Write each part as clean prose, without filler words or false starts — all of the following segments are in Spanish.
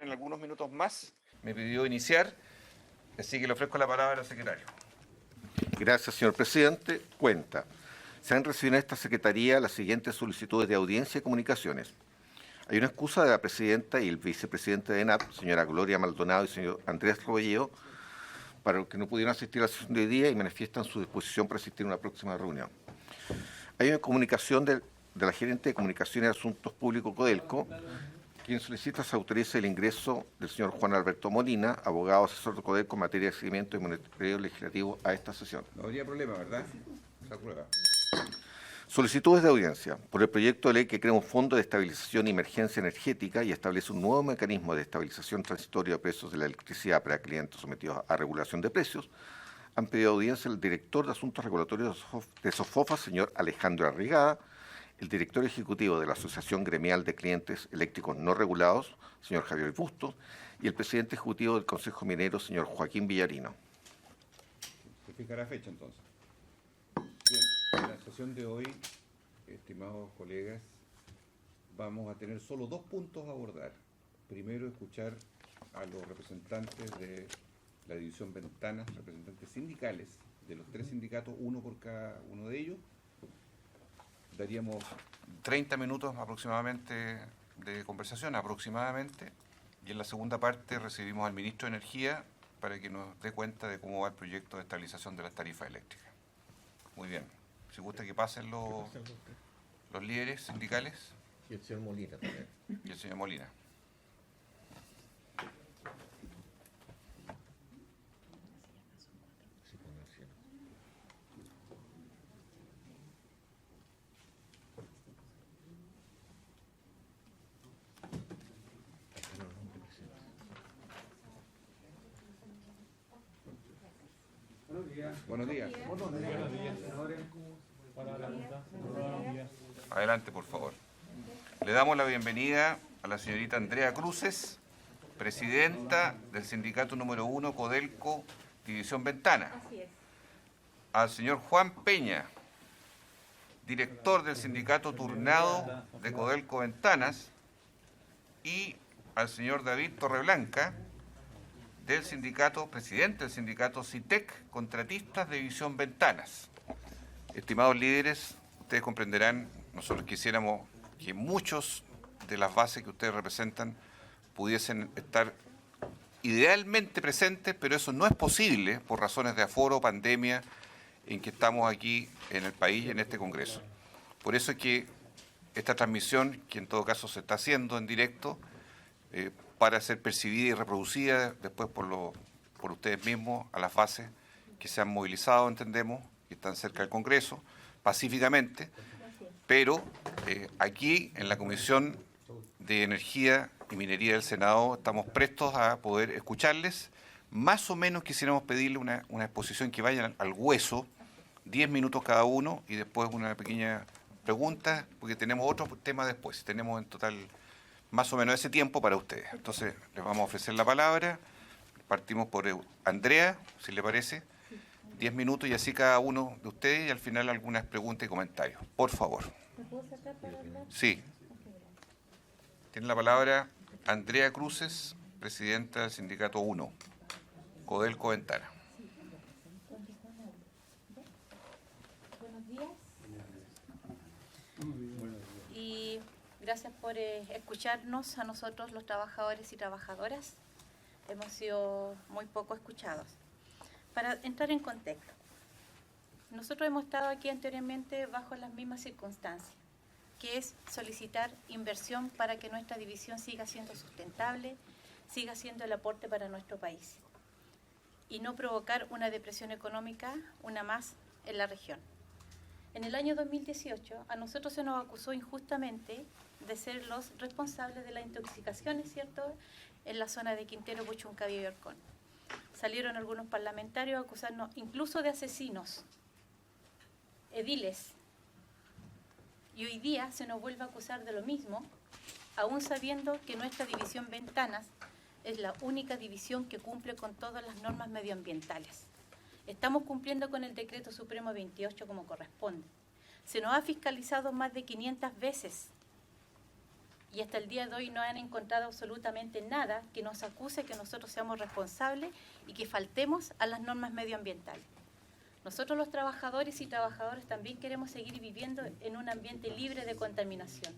En algunos minutos más me pidió iniciar, así que le ofrezco la palabra al secretario. Gracias, señor presidente. Cuenta. Se han recibido en esta secretaría las siguientes solicitudes de audiencia y comunicaciones. Hay una excusa de la presidenta y el vicepresidente de ENAP, señora Gloria Maldonado y señor Andrés Rogelio, para los que no pudieron asistir a la sesión de hoy día y manifiestan su disposición para asistir a una próxima reunión. Hay una comunicación de la gerente de Comunicaciones y Asuntos Públicos Codelco, quien solicita se autorice el ingreso del señor Juan Alberto Molina, abogado asesor de Codelco en materia de seguimiento y monitoreo legislativo a esta sesión. No habría problema, ¿verdad? Se aprueba. Solicitudes de audiencia por el proyecto de ley que crea un fondo de estabilización y emergencia energética y establece un nuevo mecanismo de estabilización transitorio de precios de la electricidad para clientes sometidos a regulación de precios. Han pedido audiencia el director de Asuntos Regulatorios de SOFOFA, señor Alejandro Arrigada, el director ejecutivo de la Asociación Gremial de Clientes Eléctricos No Regulados, señor Javier Bustos, y el presidente ejecutivo del Consejo Minero, señor Joaquín Villarino. ¿Se fija la fecha entonces? Bien, en la sesión de hoy, estimados colegas, vamos a tener solo 2 puntos a abordar. Primero, escuchar a los representantes de la división Ventanas, representantes sindicales de los 3 sindicatos, uno por cada uno de ellos. Daríamos 30 minutos aproximadamente de conversación, aproximadamente, y en la segunda parte recibimos al ministro de Energía para que nos dé cuenta de cómo va el proyecto de estabilización de las tarifas eléctricas. Muy bien. Si gusta que pasen los líderes sindicales. Y el señor Molina también. Y el señor Molina. buenos días. Adelante, por favor. Le damos la bienvenida a la señorita Andrea Cruces, presidenta del sindicato número 1 Codelco, División Ventana. Así es. Al señor Juan Peña, director del sindicato turnado de Codelco Ventanas, y al señor David Torreblanca, del sindicato, presidente del sindicato CITEC, contratistas de División Ventanas. Estimados líderes, ustedes comprenderán, nosotros quisiéramos que muchos de las bases que ustedes representan pudiesen estar idealmente presentes, pero eso no es posible por razones de aforo, pandemia, en que estamos aquí en el país y en este Congreso. Por eso es que esta transmisión, que en todo caso se está haciendo en directo, para ser percibida y reproducida después por ustedes mismos a las bases que se han movilizado, entendemos, que están cerca del Congreso, pacíficamente, pero aquí en la Comisión de Energía y Minería del Senado estamos prestos a poder escucharles. Más o menos quisiéramos pedirle una exposición que vaya al hueso, 10 minutos cada uno, y después una pequeña pregunta, porque tenemos otro tema después. Tenemos en total más o menos ese tiempo para ustedes. Entonces, les vamos a ofrecer la palabra. Partimos por Andrea, si le parece. 10 minutos y así cada uno de ustedes, y al final algunas preguntas y comentarios. Por favor. ¿Me puedo sacar para hablar? Sí. Tiene la palabra Andrea Cruces, presidenta del sindicato 1, Codelco Ventana. Buenos días. Y gracias por escucharnos a nosotros, los trabajadores y trabajadoras. Hemos sido muy poco escuchados. Para entrar en contexto, nosotros hemos estado aquí anteriormente bajo las mismas circunstancias, que es solicitar inversión para que nuestra división siga siendo sustentable, siga siendo el aporte para nuestro país y no provocar una depresión económica, una más, en la región. En el año 2018 a nosotros se nos acusó injustamente de ser los responsables de la intoxicación, ¿es cierto?, en la zona de Quintero, Puchuncaví y Orcón. Salieron algunos parlamentarios a acusarnos incluso de asesinos, ediles. Y hoy día se nos vuelve a acusar de lo mismo, aún sabiendo que nuestra división Ventanas es la única división que cumple con todas las normas medioambientales. Estamos cumpliendo con el Decreto Supremo 28 como corresponde. Se nos ha fiscalizado más de 500 veces y hasta el día de hoy no han encontrado absolutamente nada que nos acuse que nosotros seamos responsables y que faltemos a las normas medioambientales. Nosotros los trabajadores y trabajadoras también queremos seguir viviendo en un ambiente libre de contaminación,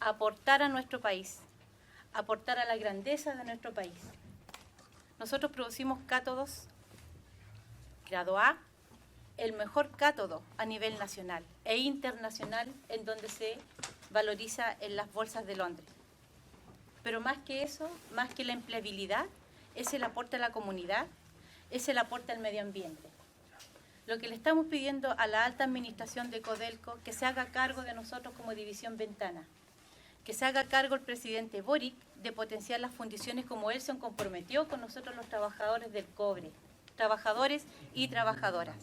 aportar a nuestro país, aportar a la grandeza de nuestro país. Nosotros producimos cátodos grado A, el mejor cátodo a nivel nacional e internacional, en donde se valoriza en las bolsas de Londres. Pero más que eso, más que la empleabilidad, es el aporte a la comunidad, es el aporte al medio ambiente. Lo que le estamos pidiendo a la alta administración de Codelco, que se haga cargo de nosotros como División Ventana, que se haga cargo el presidente Boric de potenciar las fundiciones como él se comprometió con nosotros los trabajadores del cobre, trabajadores y trabajadoras.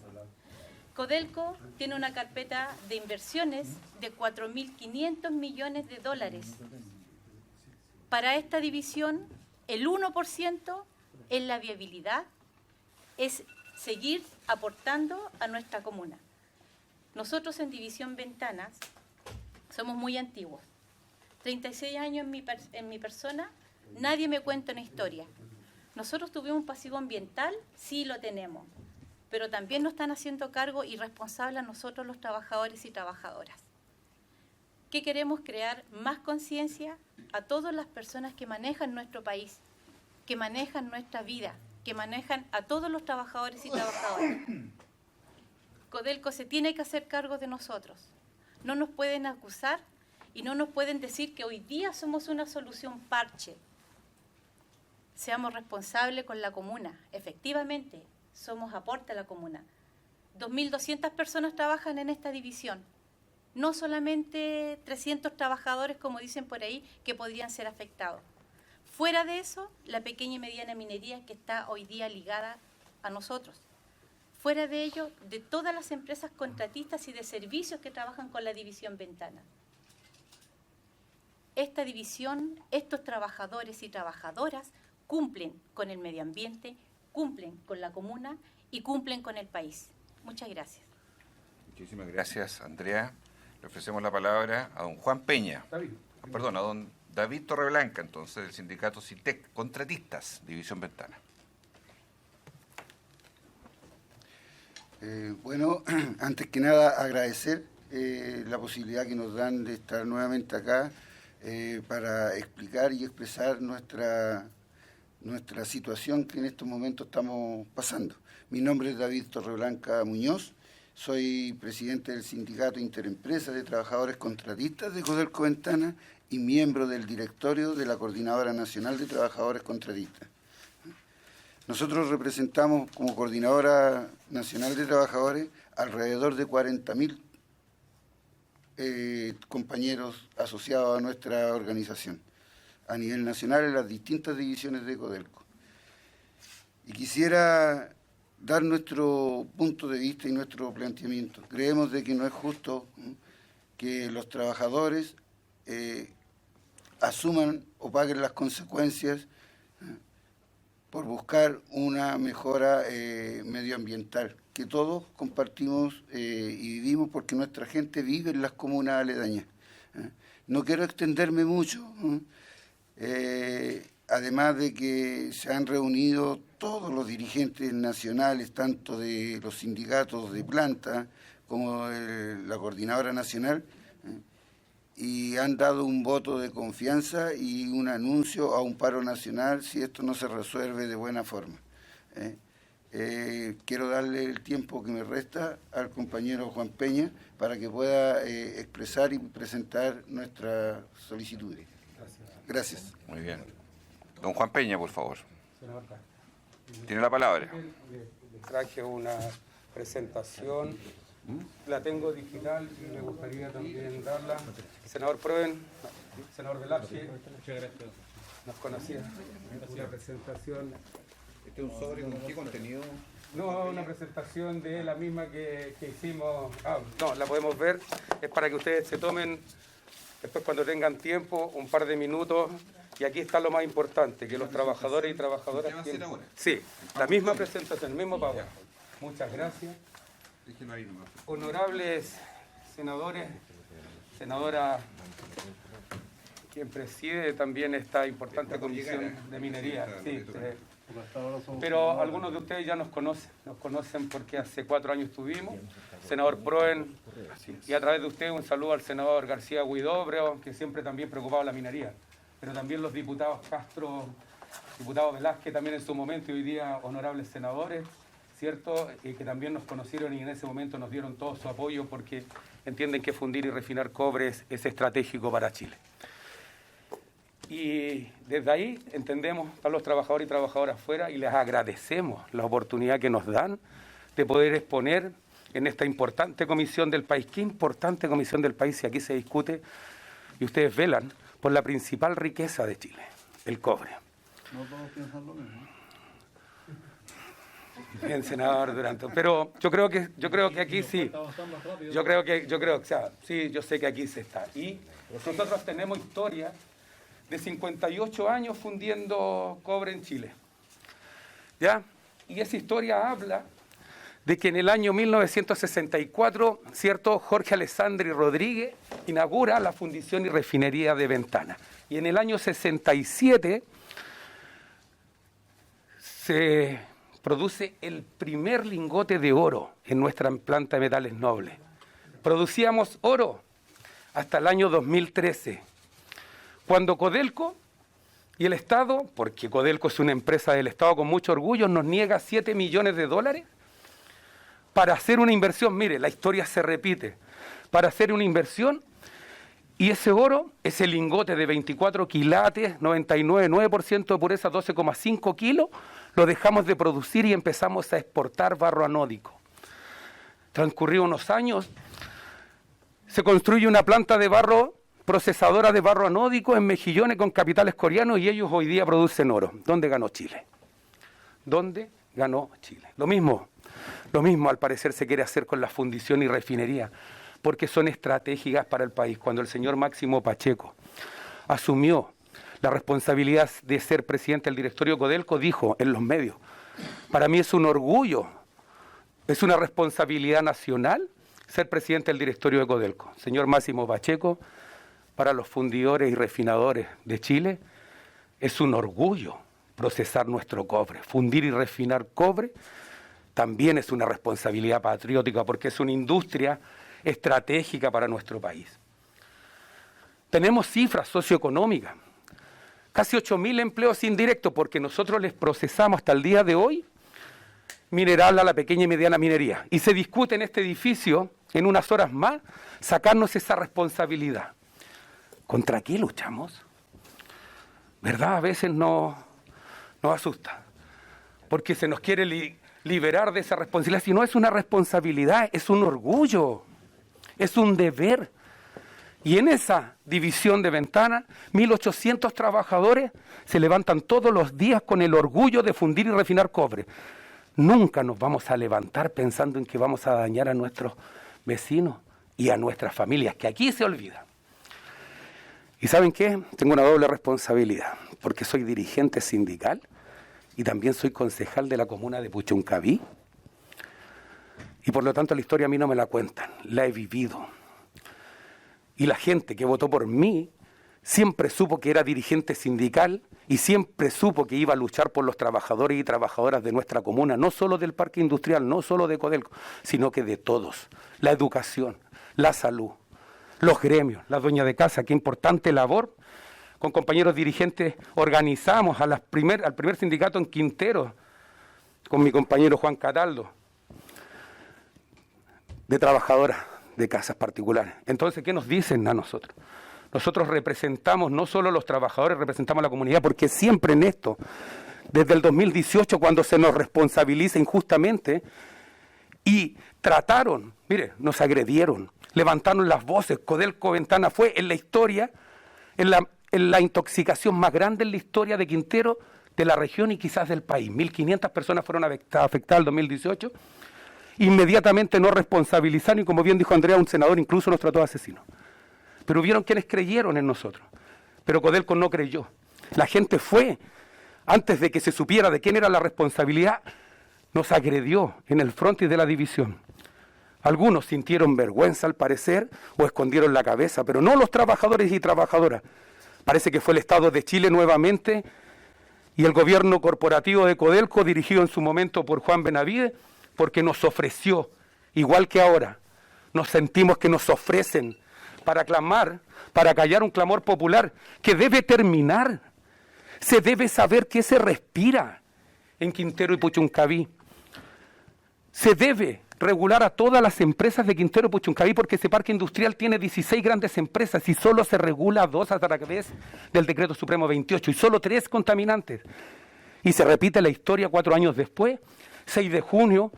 Codelco tiene una carpeta de inversiones de 4.500 millones de dólares. Para esta división, el 1% es la viabilidad, es seguir aportando a nuestra comuna. Nosotros en División Ventanas somos muy antiguos. 36 años en mi persona, nadie me cuenta una historia. ¿Nosotros tuvimos un pasivo ambiental? Sí, lo tenemos. Pero también nos están haciendo cargo y responsables a nosotros los trabajadores y trabajadoras. ¿Qué queremos? Crear más conciencia a todas las personas que manejan nuestro país, que manejan nuestra vida, que manejan a todos los trabajadores y trabajadoras. Codelco se tiene que hacer cargo de nosotros. No nos pueden acusar y no nos pueden decir que hoy día somos una solución parche. Seamos responsables con la comuna. Efectivamente, somos aporte a la comuna. 2.200 personas trabajan en esta división. No solamente 300 trabajadores, como dicen por ahí, que podrían ser afectados. Fuera de eso, la pequeña y mediana minería que está hoy día ligada a nosotros. Fuera de ello, de todas las empresas contratistas y de servicios que trabajan con la División Ventana. Esta división, estos trabajadores y trabajadoras cumplen con el medio ambiente, cumplen con la comuna y cumplen con el país. Muchas gracias. Muchísimas gracias, Andrea. Le ofrecemos la palabra a don Juan Peña. Perdón, a don David Torreblanca, entonces, del sindicato CITEC, Contratistas, División Ventana. Bueno, antes que nada agradecer la posibilidad que nos dan de estar nuevamente acá para explicar y expresar nuestra situación que en estos momentos estamos pasando. Mi nombre es David Torreblanca Muñoz, soy presidente del Sindicato Interempresa de Trabajadores Contratistas de Codelco Ventana y miembro del directorio de la Coordinadora Nacional de Trabajadores Contratistas. Nosotros representamos como Coordinadora Nacional de Trabajadores alrededor de 40.000 compañeros asociados a nuestra organización a nivel nacional en las distintas divisiones de Codelco. Y quisiera dar nuestro punto de vista y nuestro planteamiento. Creemos de que no es justo que los trabajadores asuman o paguen las consecuencias por buscar una mejora medioambiental, que todos compartimos y vivimos porque nuestra gente vive en las comunas aledañas. No quiero extenderme mucho, además de que se han reunido todos los dirigentes nacionales, tanto de los sindicatos de planta como de la Coordinadora Nacional, y han dado un voto de confianza y un anuncio a un paro nacional si esto no se resuelve de buena forma. Quiero darle el tiempo que me resta al compañero Juan Peña para que pueda expresar y presentar nuestras solicitudes. Gracias. Muy bien. Don Juan Peña, por favor. Tiene la palabra. Traje una presentación, la tengo digital y me gustaría también darla. Senador Proven, senador Velázquez, nos conocía. La presentación. ¿Este es un sobre con qué contenido? No, una presentación de la misma que hicimos. No, la podemos ver. Es para que ustedes se tomen, después cuando tengan tiempo, un par de minutos. Y aquí está lo más importante, que los trabajadores y trabajadoras tienen... Sí, la misma presentación, el mismo PowerPoint. Muchas gracias. Honorables senadores, senadora quien preside también esta importante comisión de minería. Sí, pero algunos de ustedes ya nos conocen porque hace 4 años estuvimos. Senador Proen, y a través de usted un saludo al senador García Huidobro, que siempre también preocupaba la minería, pero también los diputados Castro, diputado Velázquez también en su momento, y hoy día honorables senadores, ¿cierto? Que también nos conocieron y en ese momento nos dieron todo su apoyo porque entienden que fundir y refinar cobre es estratégico para Chile. Y desde ahí entendemos a los trabajadores y trabajadoras afuera y les agradecemos la oportunidad que nos dan de poder exponer en esta importante comisión del país. Qué importante comisión del país si aquí se discute y ustedes velan por la principal riqueza de Chile, el cobre. No todos piensan lo mismo. Bien, senador Duranto, pero yo creo que aquí sí. Yo creo, o sea, sí, yo sé que aquí se está. Y nosotros tenemos historia de 58 años fundiendo cobre en Chile. ¿Ya? Y esa historia habla de que en el año 1964, ¿cierto?, Jorge Alessandri Rodríguez inaugura la fundición y refinería de Ventana. Y en el año 67 se produce el primer lingote de oro en nuestra planta de metales nobles. Producíamos oro hasta el año 2013, cuando Codelco y el Estado, porque Codelco es una empresa del Estado con mucho orgullo, nos niega $7 millones para hacer una inversión. Mire, la historia se repite, para hacer una inversión, y ese oro, ese lingote de 24 quilates, 99,9% de pureza, 12,5 kilos, lo dejamos de producir y empezamos a exportar barro anódico. Transcurridos unos años, se construye una planta de barro, procesadora de barro anódico en Mejillones con capitales coreanos, y ellos hoy día producen oro. ¿Dónde ganó Chile? ¿Dónde ganó Chile? Lo mismo al parecer se quiere hacer con la fundición y refinería, porque son estratégicas para el país. Cuando el señor Máximo Pacheco asumió la responsabilidad de ser presidente del directorio de Codelco, dijo en los medios: para mí es un orgullo, es una responsabilidad nacional ser presidente del directorio de Codelco. Señor Máximo Pacheco, para los fundidores y refinadores de Chile es un orgullo procesar nuestro cobre. Fundir y refinar cobre también es una responsabilidad patriótica porque es una industria estratégica para nuestro país. Tenemos cifras socioeconómicas, casi 8.000 empleos indirectos, porque nosotros les procesamos hasta el día de hoy mineral a la pequeña y mediana minería. Y se discute en este edificio, en unas horas más, sacarnos esa responsabilidad. ¿Contra qué luchamos? ¿Verdad? A veces nos asusta, porque se nos quiere liberar de esa responsabilidad. Si no es una responsabilidad, es un orgullo, es un deber. Y en esa división de Ventana, 1.800 trabajadores se levantan todos los días con el orgullo de fundir y refinar cobre. Nunca nos vamos a levantar pensando en que vamos a dañar a nuestros vecinos y a nuestras familias, que aquí se olvida. ¿Y saben qué? Tengo una doble responsabilidad, porque soy dirigente sindical y también soy concejal de la comuna de Puchuncaví. Y por lo tanto la historia a mí no me la cuentan, la he vivido. Y la gente que votó por mí siempre supo que era dirigente sindical y siempre supo que iba a luchar por los trabajadores y trabajadoras de nuestra comuna, no solo del parque industrial, no solo de Codelco, sino que de todos. La educación, la salud, los gremios, las dueñas de casa, qué importante labor. Con compañeros dirigentes organizamos al primer sindicato en Quintero, con mi compañero Juan Cataldo, de trabajadoras de casas particulares. Entonces, ¿qué nos dicen a nosotros? Nosotros representamos no solo a los trabajadores, representamos a la comunidad, porque siempre en esto, desde el 2018, cuando se nos responsabiliza injustamente, y trataron, mire, nos agredieron, levantaron las voces. Codelco Ventana fue en la historia, en la intoxicación más grande en la historia de Quintero, de la región y quizás del país. 1.500 personas fueron afectadas en el 2018. Inmediatamente nos responsabilizaron y, como bien dijo Andrea, un senador incluso nos trató de asesinos. Pero hubieron quienes creyeron en nosotros. Pero Codelco no creyó. La gente fue, antes de que se supiera de quién era la responsabilidad, nos agredió en el frontis de la división. Algunos sintieron vergüenza al parecer o escondieron la cabeza, pero no los trabajadores y trabajadoras. Parece que fue el Estado de Chile nuevamente y el gobierno corporativo de Codelco, dirigido en su momento por Juan Benavides, porque nos ofreció, igual que ahora, nos sentimos que nos ofrecen para clamar, para callar un clamor popular que debe terminar. Se debe saber qué se respira en Quintero y Puchuncaví. Se debe regular a todas las empresas de Quintero y Puchuncaví porque ese parque industrial tiene 16 grandes empresas y solo se regula a 2 a través del Decreto Supremo 28 y solo 3 contaminantes. Y se repite la historia 4 años después, 6 de junio,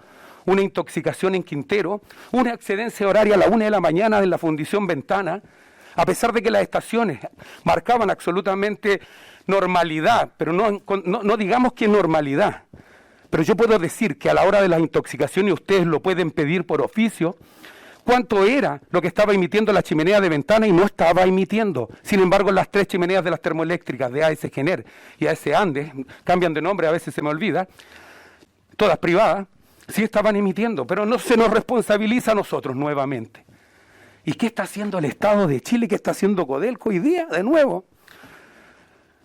una intoxicación en Quintero, una excedencia horaria a la 1 de la mañana en la Fundición Ventana, a pesar de que las estaciones marcaban absolutamente normalidad, pero no digamos que normalidad. Pero yo puedo decir que a la hora de las intoxicaciones, ustedes lo pueden pedir por oficio, cuánto era lo que estaba emitiendo la chimenea de Ventana y no estaba emitiendo. Sin embargo, las 3 chimeneas de las termoeléctricas de AS Gener y AS Andes, cambian de nombre, a veces se me olvida, todas privadas, sí estaban emitiendo, pero no se nos responsabiliza a nosotros nuevamente. ¿Y qué está haciendo el Estado de Chile? ¿Qué está haciendo Codelco hoy día? De nuevo,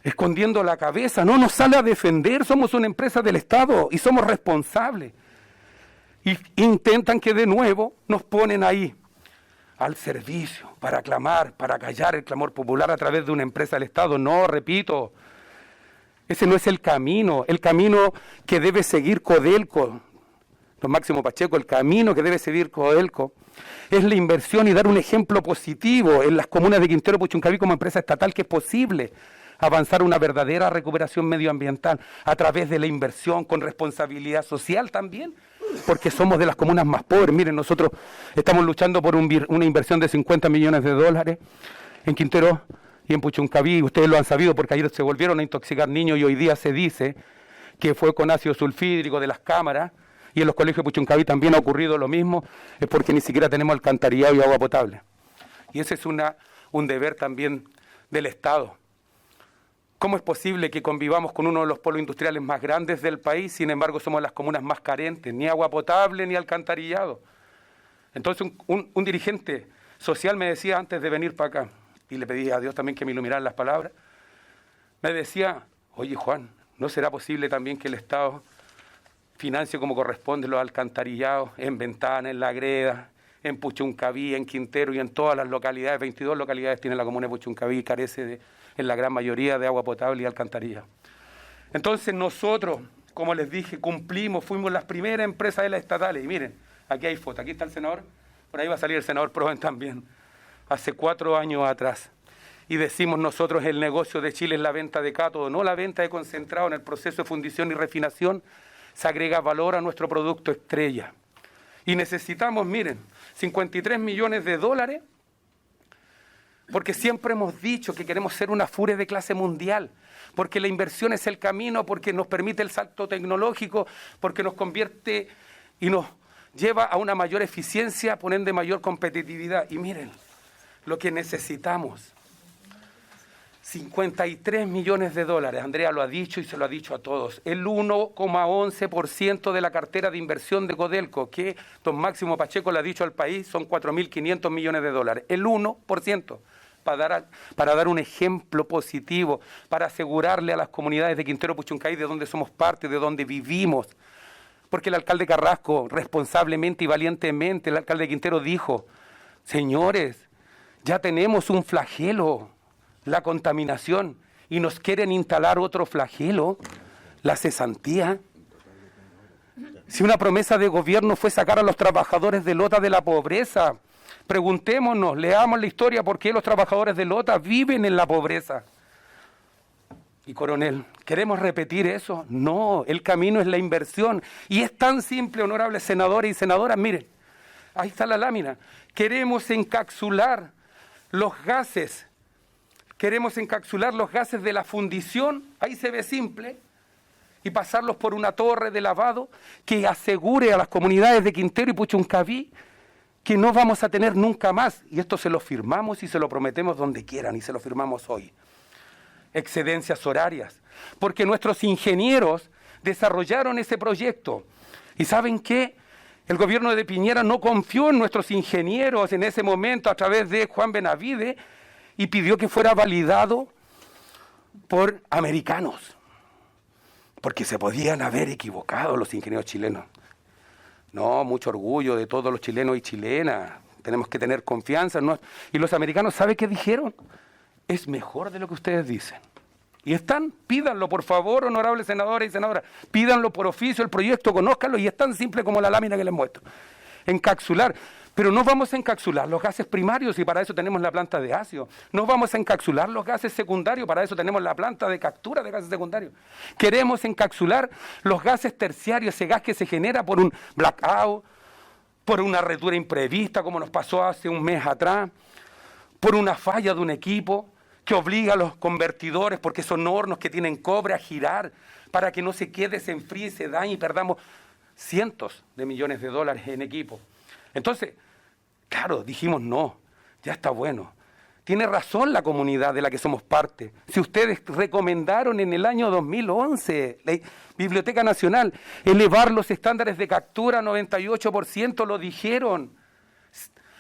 escondiendo la cabeza, no nos sale a defender, somos una empresa del Estado y somos responsables. Y intentan que de nuevo nos ponen ahí, al servicio, para clamar, para callar el clamor popular a través de una empresa del Estado. No, repito, ese no es el camino que debe seguir Codelco. Don Máximo Pacheco, el camino que debe seguir Codelco es la inversión y dar un ejemplo positivo en las comunas de Quintero y Puchuncaví como empresa estatal, que es posible avanzar una verdadera recuperación medioambiental a través de la inversión con responsabilidad social también, porque somos de las comunas más pobres. Miren, nosotros estamos luchando por una inversión de 50 millones de dólares en Quintero y en Puchuncaví. Ustedes lo han sabido porque ayer se volvieron a intoxicar niños y hoy día se dice que fue con ácido sulfídrico de las cámaras. Y en los colegios de Puchuncaví también ha ocurrido lo mismo, es porque ni siquiera tenemos alcantarillado y agua potable. Y ese es un deber también del Estado. ¿Cómo es posible que convivamos con uno de los polos industriales más grandes del país, sin embargo somos las comunas más carentes, ni agua potable ni alcantarillado? Entonces un dirigente social me decía antes de venir para acá, y le pedí a Dios también que me iluminara las palabras, me decía, oye Juan, ¿no será posible también que el Estado financie como corresponde los alcantarillados en Ventana, en La Greda, en Puchuncaví, en Quintero y en todas las localidades? 22 localidades tiene la comuna de Puchuncaví y carece en la gran mayoría de agua potable y alcantarillado. Entonces nosotros, como les dije, cumplimos, fuimos las primeras empresas de las estatales. Y miren, aquí hay foto, aquí está el senador, por ahí va a salir el senador Proven también, hace 4 años atrás. Y decimos nosotros, el negocio de Chile es la venta de cátodo, no la venta de concentrado. En el proceso de fundición y refinación se agrega valor a nuestro producto estrella. Y necesitamos, miren, 53 millones de dólares, porque siempre hemos dicho que queremos ser una FURE de clase mundial, porque la inversión es el camino, porque nos permite el salto tecnológico, porque nos convierte y nos lleva a una mayor eficiencia, poniendo mayor competitividad. Y miren, lo que necesitamos, 53 millones de dólares, Andrea lo ha dicho y se lo ha dicho a todos, el 1,11% de la cartera de inversión de Codelco, que don Máximo Pacheco le ha dicho al país, son 4.500 millones de dólares, el 1%, para dar un ejemplo positivo, para asegurarle a las comunidades de Quintero Puchuncaví, de donde somos parte, de donde vivimos. Porque el alcalde Carrasco, responsablemente y valientemente, el alcalde de Quintero dijo, señores, ya tenemos un flagelo, la contaminación, y nos quieren instalar otro flagelo, la cesantía. Si una promesa de gobierno fue sacar a los trabajadores de Lota de la pobreza, preguntémonos, leamos la historia, ¿por qué los trabajadores de Lota viven en la pobreza? Y coronel, ¿queremos repetir eso? No, el camino es la inversión. Y es tan simple, honorables senadores y senadoras, miren, ahí está la lámina. Queremos encapsular los gases de la fundición, ahí se ve simple, y pasarlos por una torre de lavado que asegure a las comunidades de Quintero y Puchuncaví que no vamos a tener nunca más. Y esto se lo firmamos y se lo prometemos donde quieran, y se lo firmamos hoy. Excedencias horarias, porque nuestros ingenieros desarrollaron ese proyecto. ¿Y saben qué? El gobierno de Piñera no confió en nuestros ingenieros en ese momento a través de Juan Benavides y pidió que fuera validado por americanos, porque se podían haber equivocado los ingenieros chilenos. No, mucho orgullo de todos los chilenos y chilenas. Tenemos que tener confianza. ¿No? Y los americanos, ¿sabe qué dijeron? Es mejor de lo que ustedes dicen. Y están, pídanlo por favor, honorables senadores y senadoras, pídanlo por oficio, el proyecto, conózcanlo, y es tan simple como la lámina que les muestro. Encapsular, pero no vamos a encapsular los gases primarios y para eso tenemos la planta de ácido. No vamos a encapsular los gases secundarios, para eso tenemos la planta de captura de gases secundarios. Queremos encapsular los gases terciarios, ese gas que se genera por un blackout, por una rotura imprevista, como nos pasó hace un mes atrás, por una falla de un equipo que obliga a los convertidores, porque son hornos que tienen cobre, a girar para que no se quede, se enfríe, se dañe y perdamos cientos de millones de dólares en equipo. Entonces, claro, dijimos no, ya está bueno. Tiene razón la comunidad de la que somos parte. Si ustedes recomendaron en el año 2011, la Biblioteca Nacional, elevar los estándares de captura a 98%, lo dijeron.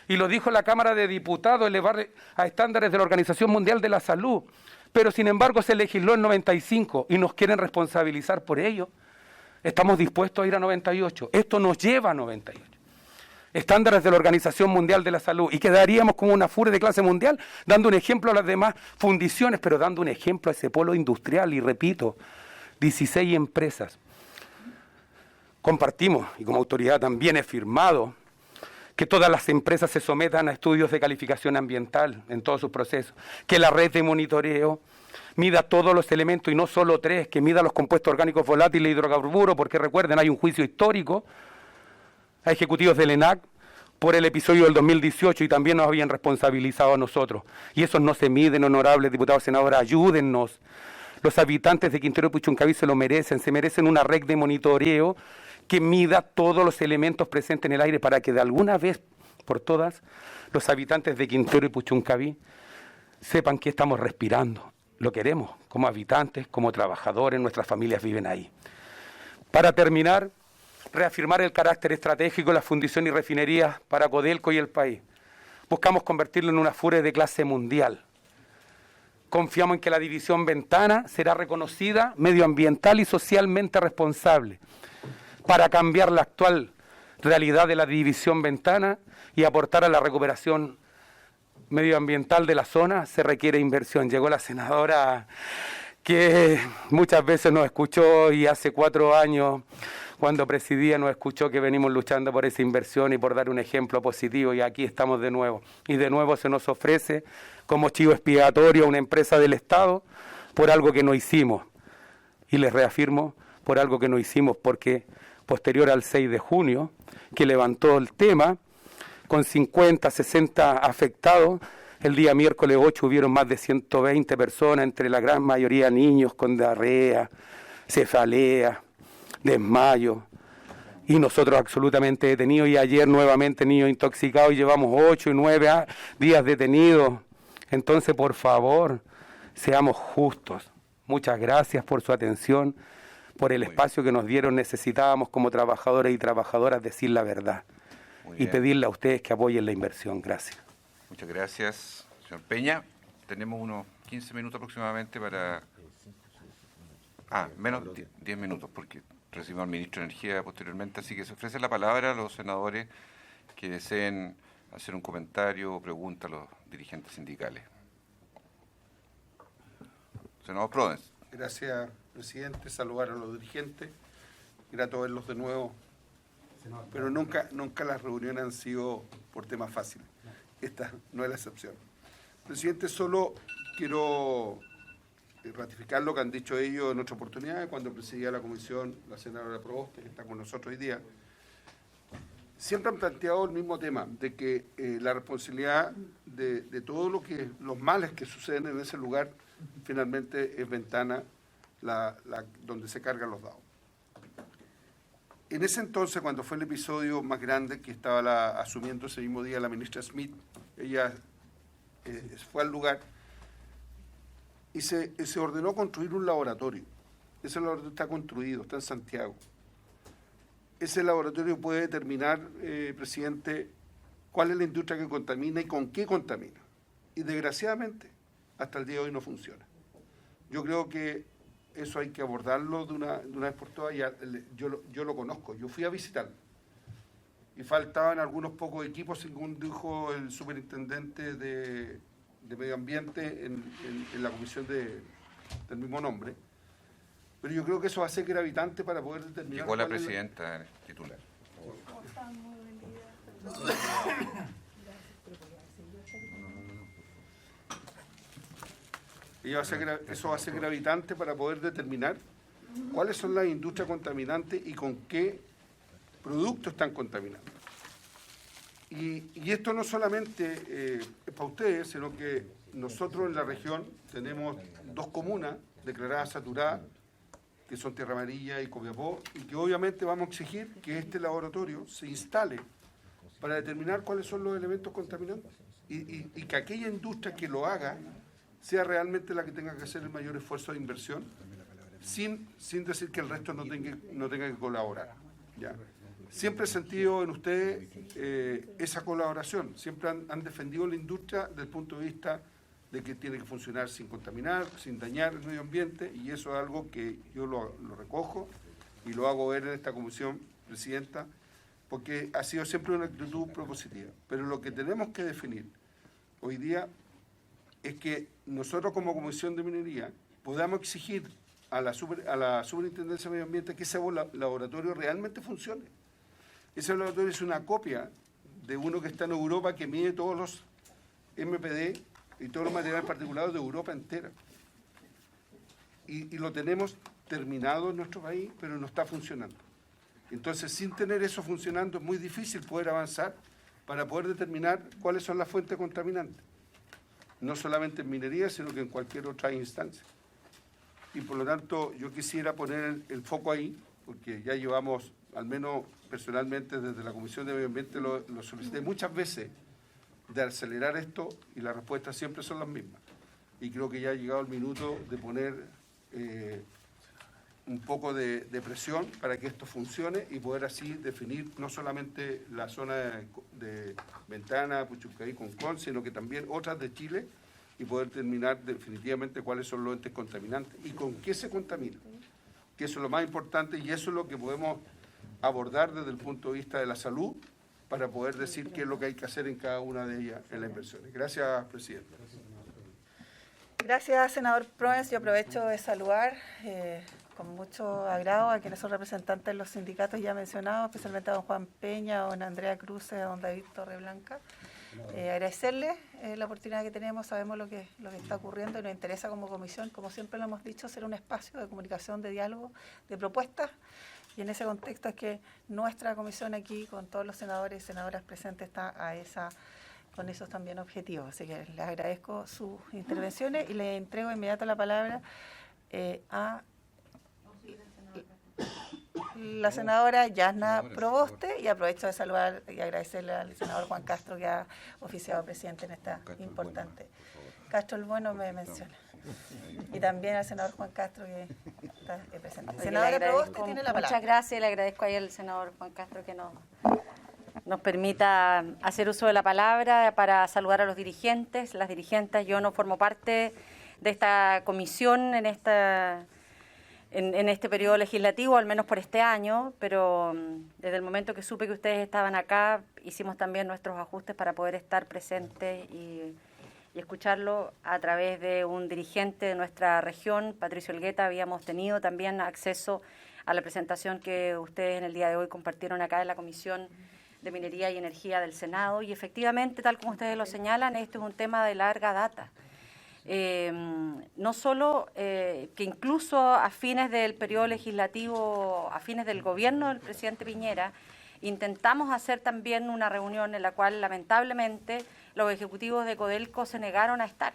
Y lo dijo la Cámara de Diputados, elevar a estándares de la Organización Mundial de la Salud. Pero sin embargo se legisló en 95 y nos quieren responsabilizar por ello. Estamos dispuestos a ir a 98. Esto nos lleva a 98. Estándares de la Organización Mundial de la Salud. Y quedaríamos como una FURE de clase mundial, dando un ejemplo a las demás fundiciones, pero dando un ejemplo a ese polo industrial. Y repito, 16 empresas. Compartimos, y como autoridad también he firmado, que todas las empresas se sometan a estudios de calificación ambiental en todos sus procesos, que la red de monitoreo mida todos los elementos y no solo 3, que mida los compuestos orgánicos volátiles y hidrocarburos, porque recuerden, hay un juicio histórico a ejecutivos del ENAC por el episodio del 2018 y también nos habían responsabilizado a nosotros. Y esos no se miden, honorables diputados y senadoras, ayúdennos. Los habitantes de Quintero y Puchuncaví se lo merecen, se merecen una red de monitoreo que mida todos los elementos presentes en el aire para que de alguna vez por todas los habitantes de Quintero y Puchuncaví sepan que estamos respirando. Lo queremos como habitantes, como trabajadores, nuestras familias viven ahí. Para terminar, reafirmar el carácter estratégico de la fundición y refinería para Codelco y el país. Buscamos convertirlo en una FURE de clase mundial. Confiamos en que la división Ventana será reconocida medioambiental y socialmente responsable. Para cambiar la actual realidad de la división Ventana y aportar a la recuperación medioambiental de la zona, se requiere inversión. Llegó la senadora que muchas veces nos escuchó y hace 4 años, cuando presidía, nos escuchó que venimos luchando por esa inversión y por dar un ejemplo positivo, y aquí estamos de nuevo. Y de nuevo se nos ofrece como chivo expiatorio a una empresa del Estado por algo que no hicimos. Y les reafirmo, por algo que no hicimos, porque posterior al 6 de junio, que levantó el tema, con 50, 60 afectados, el día miércoles 8 hubieron más de 120 personas, entre la gran mayoría niños con diarrea, cefalea, desmayo, y nosotros absolutamente detenidos, y ayer nuevamente niños intoxicados, y llevamos 8 y 9 días detenidos. Entonces, por favor, seamos justos. Muchas gracias por su atención, por el espacio que nos dieron. Necesitábamos como trabajadores y trabajadoras decir la verdad y pedirle a ustedes que apoyen la inversión. Gracias. Muchas gracias, señor Peña. Tenemos unos 15 minutos aproximadamente para... menos 10 minutos, porque recibimos al ministro de Energía posteriormente, así que se ofrece la palabra a los senadores que deseen hacer un comentario o pregunta a los dirigentes sindicales. Senador Prodens. Gracias, presidente. Saludar a los dirigentes. Grato verlos de nuevo. Pero nunca las reuniones han sido por temas fáciles. Esta no es la excepción. Presidente, solo quiero ratificar lo que han dicho ellos en otra oportunidad, cuando presidía la comisión, la senadora Proboste, que está con nosotros hoy día. Siempre han planteado el mismo tema, de que la responsabilidad de todo los males que suceden en ese lugar, finalmente es Ventana donde se cargan los dados. En ese entonces, cuando fue el episodio más grande, que estaba asumiendo ese mismo día la ministra Smith, ella fue al lugar y se ordenó construir un laboratorio. Ese laboratorio está construido, está en Santiago. Ese laboratorio puede determinar, presidente, cuál es la industria que contamina y con qué contamina. Y desgraciadamente, hasta el día de hoy no funciona. Yo creo que eso hay que abordarlo de una vez por todas. Yo lo conozco, yo fui a visitarlo. Y faltaban algunos pocos equipos, según dijo el superintendente de Medio Ambiente en la comisión del mismo nombre. Pero yo creo que eso va a ser gravitante para poder determinar... Llegó la presidenta titular. Eso va a ser gravitante para poder determinar cuáles son las industrias contaminantes y con qué productos están contaminando. Y esto no solamente es para ustedes, sino que nosotros en la región tenemos 2 comunas declaradas saturadas, que son Tierra Amarilla y Copiapó, y que obviamente vamos a exigir que este laboratorio se instale para determinar cuáles son los elementos contaminantes y que aquella industria que lo haga sea realmente la que tenga que hacer el mayor esfuerzo de inversión, sin decir que el resto no tenga que colaborar. ¿Ya? Siempre he sentido en ustedes esa colaboración, siempre han defendido la industria desde el punto de vista de que tiene que funcionar sin contaminar, sin dañar el medio ambiente, y eso es algo que yo lo recojo y lo hago ver en esta comisión, Presidenta, porque ha sido siempre una actitud propositiva. Pero lo que tenemos que definir hoy día es que nosotros como Comisión de Minería podamos exigir a la Superintendencia de Medio Ambiente que ese laboratorio realmente funcione. Ese laboratorio es una copia de uno que está en Europa, que mide todos los MPD y todos los materiales particulados de Europa entera. Y lo tenemos terminado en nuestro país, pero no está funcionando. Entonces, sin tener eso funcionando, es muy difícil poder avanzar para poder determinar cuáles son las fuentes contaminantes. No solamente en minería, sino que en cualquier otra instancia. Y por lo tanto, yo quisiera poner el foco ahí, porque ya llevamos, al menos personalmente desde la Comisión de Medio Ambiente, lo solicité muchas veces, de acelerar esto, y las respuestas siempre son las mismas. Y creo que ya ha llegado el minuto de poner un poco de presión para que esto funcione y poder así definir no solamente la zona de Ventana, Puchuncaví, Concón, sino que también otras de Chile, y poder determinar definitivamente cuáles son los entes contaminantes y con qué se contamina, que eso es lo más importante, y eso es lo que podemos abordar desde el punto de vista de la salud para poder decir qué es lo que hay que hacer en cada una de ellas en las inversiones. Gracias, Presidenta. Gracias, senador Proens. Yo aprovecho de saludar con mucho agrado a quienes son representantes de los sindicatos ya mencionados, especialmente a don Juan Peña, a don Andrea Cruz, a don David Torreblanca. Agradecerles la oportunidad que tenemos, sabemos lo que está ocurriendo y nos interesa como comisión, como siempre lo hemos dicho, ser un espacio de comunicación, de diálogo, de propuestas, y en ese contexto es que nuestra comisión aquí, con todos los senadores y senadoras presentes, está con esos también objetivos. Así que les agradezco sus intervenciones y les entrego inmediato la palabra a la senadora Yasna Proboste, y aprovecho de saludar y agradecerle al senador Juan Castro, que ha oficiado presidente en esta importante. Castro el Bueno me menciona. Y también al senador Juan Castro, que está presente. Senadora Proboste tiene la palabra. Muchas gracias, le agradezco ahí al senador Juan Castro que nos permita hacer uso de la palabra para saludar a los dirigentes, las dirigentes. Yo no formo parte de esta comisión en este periodo legislativo, al menos por este año, pero desde el momento que supe que ustedes estaban acá, hicimos también nuestros ajustes para poder estar presentes y escucharlo a través de un dirigente de nuestra región, Patricio Elgueta. Habíamos tenido también acceso a la presentación que ustedes en el día de hoy compartieron acá en la Comisión de Minería y Energía del Senado, y efectivamente, tal como ustedes lo señalan, esto es un tema de larga data. No solo que incluso a fines del periodo legislativo, a fines del gobierno del presidente Piñera, intentamos hacer también una reunión en la cual lamentablemente los ejecutivos de Codelco se negaron a estar.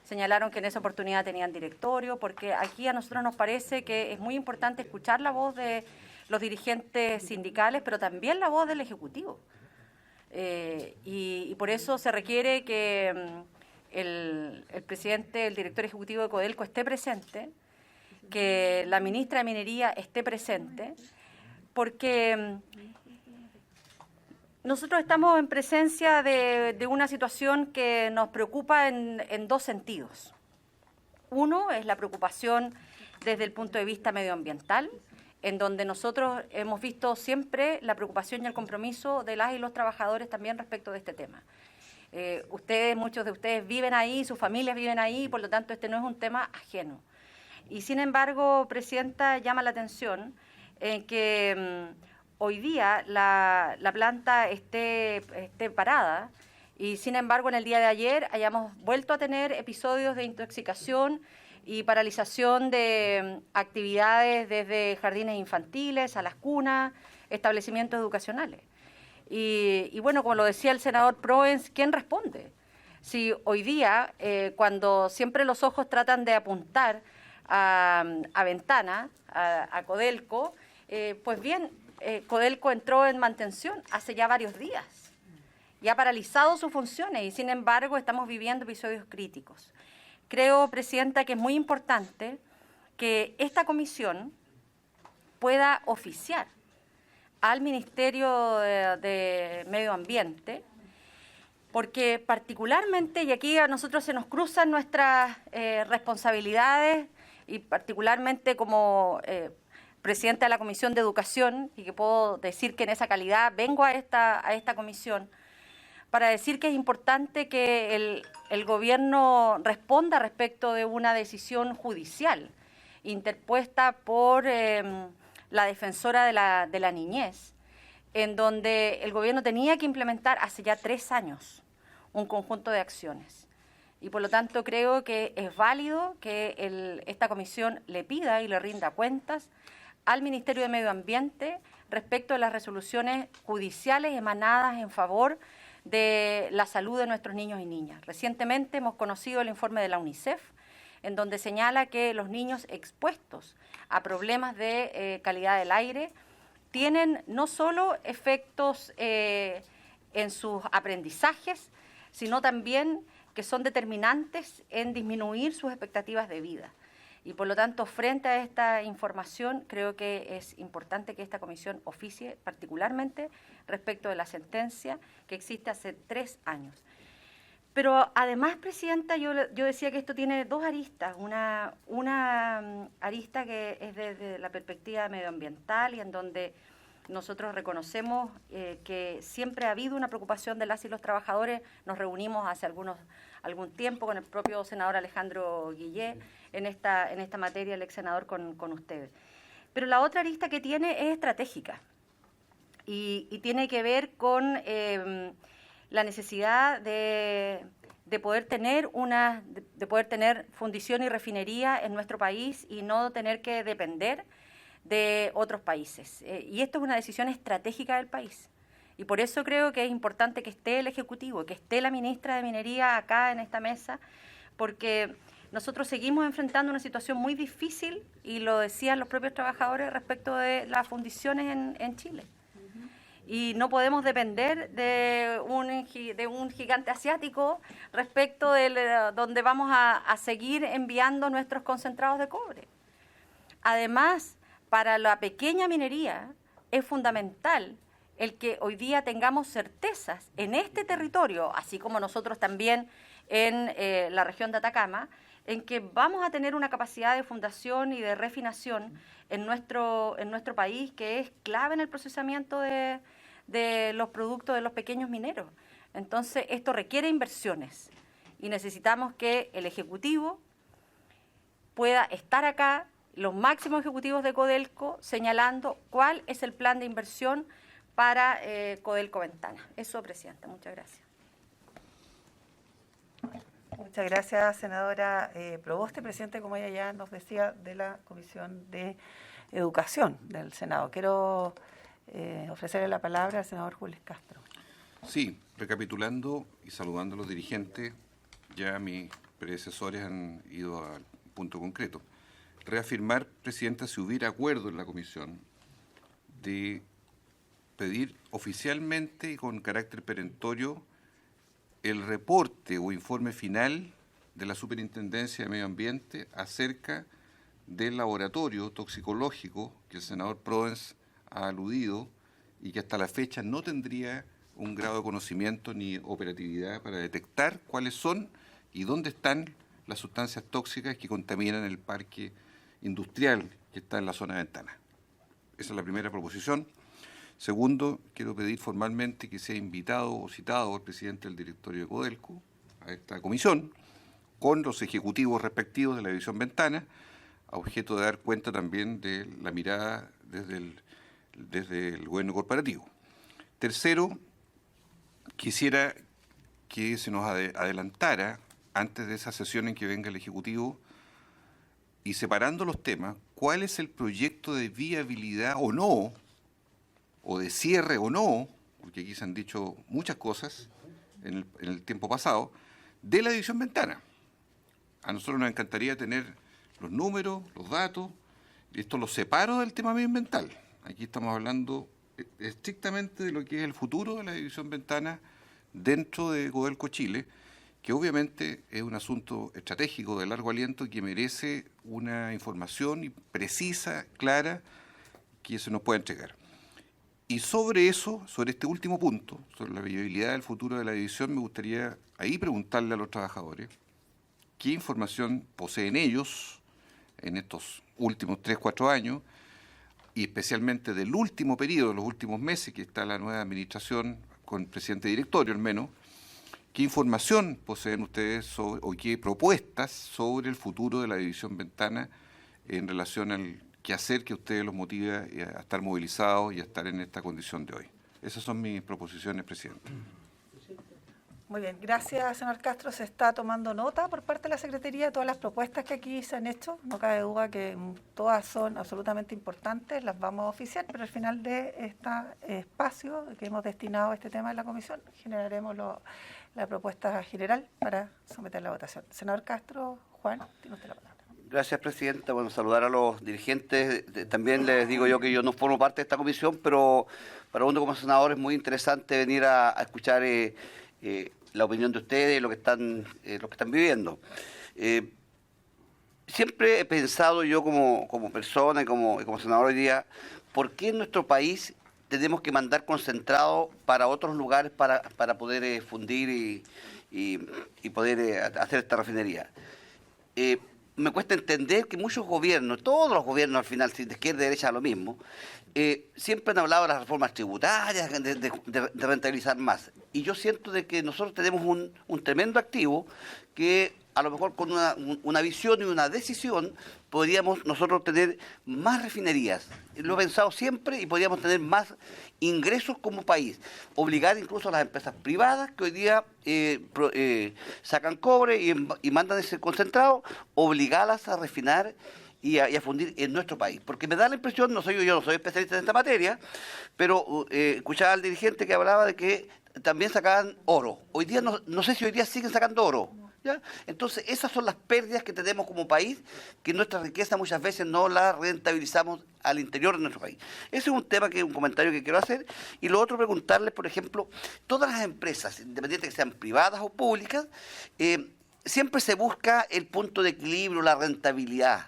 Señalaron que en esa oportunidad tenían directorio, porque aquí a nosotros nos parece que es muy importante escuchar la voz de los dirigentes sindicales, pero también la voz del Ejecutivo. Y por eso se requiere que el presidente, el director ejecutivo de Codelco esté presente, que la ministra de Minería esté presente, porque nosotros estamos en presencia de una situación que nos preocupa en dos sentidos. Uno es la preocupación desde el punto de vista medioambiental, en donde nosotros hemos visto siempre la preocupación y el compromiso de las y los trabajadores también respecto de este tema. Muchos de ustedes viven ahí, sus familias viven ahí, por lo tanto este no es un tema ajeno. Y sin embargo, Presidenta, llama la atención que hoy día la planta esté parada y sin embargo en el día de ayer hayamos vuelto a tener episodios de intoxicación y paralización de actividades desde jardines infantiles a las cunas, establecimientos educacionales. Y bueno, como lo decía el senador Proens, ¿quién responde? Si hoy día, cuando siempre los ojos tratan de apuntar a Ventana, a Codelco, pues bien, Codelco entró en mantención hace ya varios días y ha paralizado sus funciones y sin embargo estamos viviendo episodios críticos. Creo, Presidenta, que es muy importante que esta comisión pueda oficiar al Ministerio de Medio Ambiente, porque particularmente, y aquí a nosotros se nos cruzan nuestras responsabilidades, y particularmente como presidenta de la Comisión de Educación, y que puedo decir que en esa calidad vengo a esta comisión, para decir que es importante que el gobierno responda respecto de una decisión judicial interpuesta por la defensora de la niñez, en donde el gobierno tenía que implementar hace ya 3 años un conjunto de acciones. Y por lo tanto creo que es válido que esta comisión le pida y le rinda cuentas al Ministerio de Medio Ambiente respecto de las resoluciones judiciales emanadas en favor de la salud de nuestros niños y niñas. Recientemente hemos conocido el informe de la UNICEF, en donde señala que los niños expuestos a problemas de calidad del aire tienen no solo efectos en sus aprendizajes, sino también que son determinantes en disminuir sus expectativas de vida. Y por lo tanto, frente a esta información, creo que es importante que esta comisión oficie particularmente respecto de la sentencia que existe hace 3 años. Pero además, Presidenta, yo decía que esto tiene 2 aristas. Una arista que es desde la perspectiva medioambiental y en donde nosotros reconocemos que siempre ha habido una preocupación de las y los trabajadores. Nos reunimos hace algún tiempo con el propio senador Alejandro Guillé en esta materia, el ex senador con ustedes. Pero la otra arista que tiene es estratégica y tiene que ver con la necesidad de poder tener fundición y refinería en nuestro país y no tener que depender de otros países. Y esto es una decisión estratégica del país. Y por eso creo que es importante que esté el Ejecutivo, que esté la ministra de Minería acá en esta mesa, porque nosotros seguimos enfrentando una situación muy difícil, y lo decían los propios trabajadores respecto de las fundiciones en Chile. Y no podemos depender de un gigante asiático respecto de donde vamos a seguir enviando nuestros concentrados de cobre. Además, para la pequeña minería es fundamental el que hoy día tengamos certezas en este territorio, así como nosotros también en la región de Atacama, en que vamos a tener una capacidad de fundación y de refinación en nuestro país que es clave en el procesamiento de los productos de los pequeños mineros. Entonces, esto requiere inversiones y necesitamos que el Ejecutivo pueda estar acá, los máximos ejecutivos de Codelco, señalando cuál es el plan de inversión para Codelco Ventana. Eso, Presidenta. Muchas gracias. Muchas gracias, senadora Proboste, presidente, como ella ya nos decía, de la Comisión de Educación del Senado. Quiero ofrecerle la palabra al senador Julio Castro. Sí, recapitulando y saludando a los dirigentes, ya mis predecesores han ido al punto concreto. Reafirmar, Presidenta, si hubiera acuerdo en la comisión de pedir oficialmente y con carácter perentorio el reporte o informe final de la Superintendencia de Medio Ambiente acerca del laboratorio toxicológico que el senador Proens ha aludido y que hasta la fecha no tendría un grado de conocimiento ni operatividad para detectar cuáles son y dónde están las sustancias tóxicas que contaminan el parque industrial que está en la zona de Ventana. Esa es la primera proposición. Segundo, quiero pedir formalmente que sea invitado o citado el presidente del directorio de Codelco a esta comisión con los ejecutivos respectivos de la división Ventana, a objeto de dar cuenta también de la mirada desde el gobierno corporativo. Tercero, quisiera que se nos adelantara, antes de esa sesión en que venga el Ejecutivo, y separando los temas, cuál es el proyecto de viabilidad o no, o de cierre o no, porque aquí se han dicho muchas cosas en el tiempo pasado, de la división Ventana. A nosotros nos encantaría tener los números, los datos, y esto lo separo del tema ambiental. Aquí estamos hablando estrictamente de lo que es el futuro de la división Ventana dentro de Codelco Chile, que obviamente es un asunto estratégico de largo aliento y que merece una información precisa, clara, que se nos pueda entregar. Y sobre eso, sobre este último punto, sobre la viabilidad del futuro de la división, me gustaría ahí preguntarle a los trabajadores qué información poseen ellos en estos últimos 3, 4 años, y especialmente del último periodo, los últimos meses que está la nueva administración con presidente directorio al menos, qué información poseen ustedes sobre, o qué propuestas sobre el futuro de la división Ventana en relación al quehacer que a ustedes los motiva a estar movilizados y a estar en esta condición de hoy. Esas son mis proposiciones, presidente. Muy bien, gracias, senador Castro. Se está tomando nota por parte de la Secretaría de todas las propuestas que aquí se han hecho. No cabe duda que todas son absolutamente importantes, las vamos a oficiar, pero al final de este espacio que hemos destinado a este tema en la comisión, generaremos la propuesta general para someter a la votación. Senador Castro, Juan, tiene usted la palabra. Gracias, presidenta. Bueno, saludar a los dirigentes. También les digo yo que yo no formo parte de esta comisión, pero para uno como senador es muy interesante venir a escuchar la opinión de ustedes, lo que están viviendo. Siempre he pensado yo como persona y como senador hoy día, ¿por qué en nuestro país tenemos que mandar concentrado para otros lugares para poder fundir y poder hacer esta refinería? Me cuesta entender que muchos gobiernos, todos los gobiernos al final, si de izquierda y derecha lo mismo, siempre han hablado de las reformas tributarias, de rentabilizar más. Y yo siento de que nosotros tenemos un tremendo activo que a lo mejor con una visión y una decisión podríamos nosotros tener más refinerías. Lo he pensado siempre y podríamos tener más ingresos como país. Obligar incluso a las empresas privadas que hoy día sacan cobre y mandan ese concentrado, obligarlas a refinar y a fundir en nuestro país. Porque me da la impresión, yo no soy especialista en esta materia, pero escuchaba al dirigente que hablaba de que también sacaban oro. Hoy día no sé si hoy día siguen sacando oro. ¿Ya? Entonces, esas son las pérdidas que tenemos como país, que nuestra riqueza muchas veces no la rentabilizamos al interior de nuestro país. Ese es un comentario que quiero hacer. Y lo otro, preguntarles, por ejemplo, todas las empresas, independientes que sean privadas o públicas, siempre se busca el punto de equilibrio, la rentabilidad.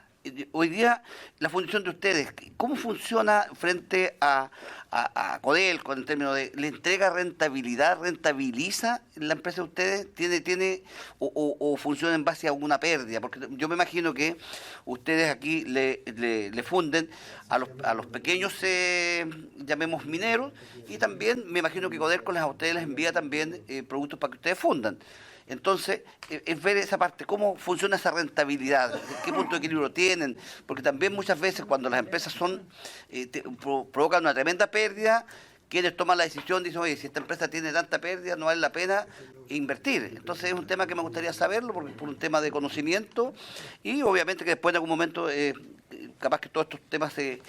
Hoy día, la función de ustedes, ¿cómo funciona frente a Codelco en términos de, le entrega rentabilidad, rentabiliza la empresa de ustedes? ¿Tiene o funciona en base a alguna pérdida? Porque yo me imagino que ustedes aquí le funden a los pequeños, llamemos mineros, y también me imagino que Codelco a ustedes les envía también productos para que ustedes fundan. Entonces, es ver esa parte, cómo funciona esa rentabilidad, qué punto de equilibrio tienen, porque también muchas veces cuando las empresas provocan una tremenda pérdida, quienes toman la decisión dicen, oye, si esta empresa tiene tanta pérdida, no vale la pena invertir. Entonces es un tema que me gustaría saberlo, porque por un tema de conocimiento, y obviamente que después en algún momento capaz que todos estos temas se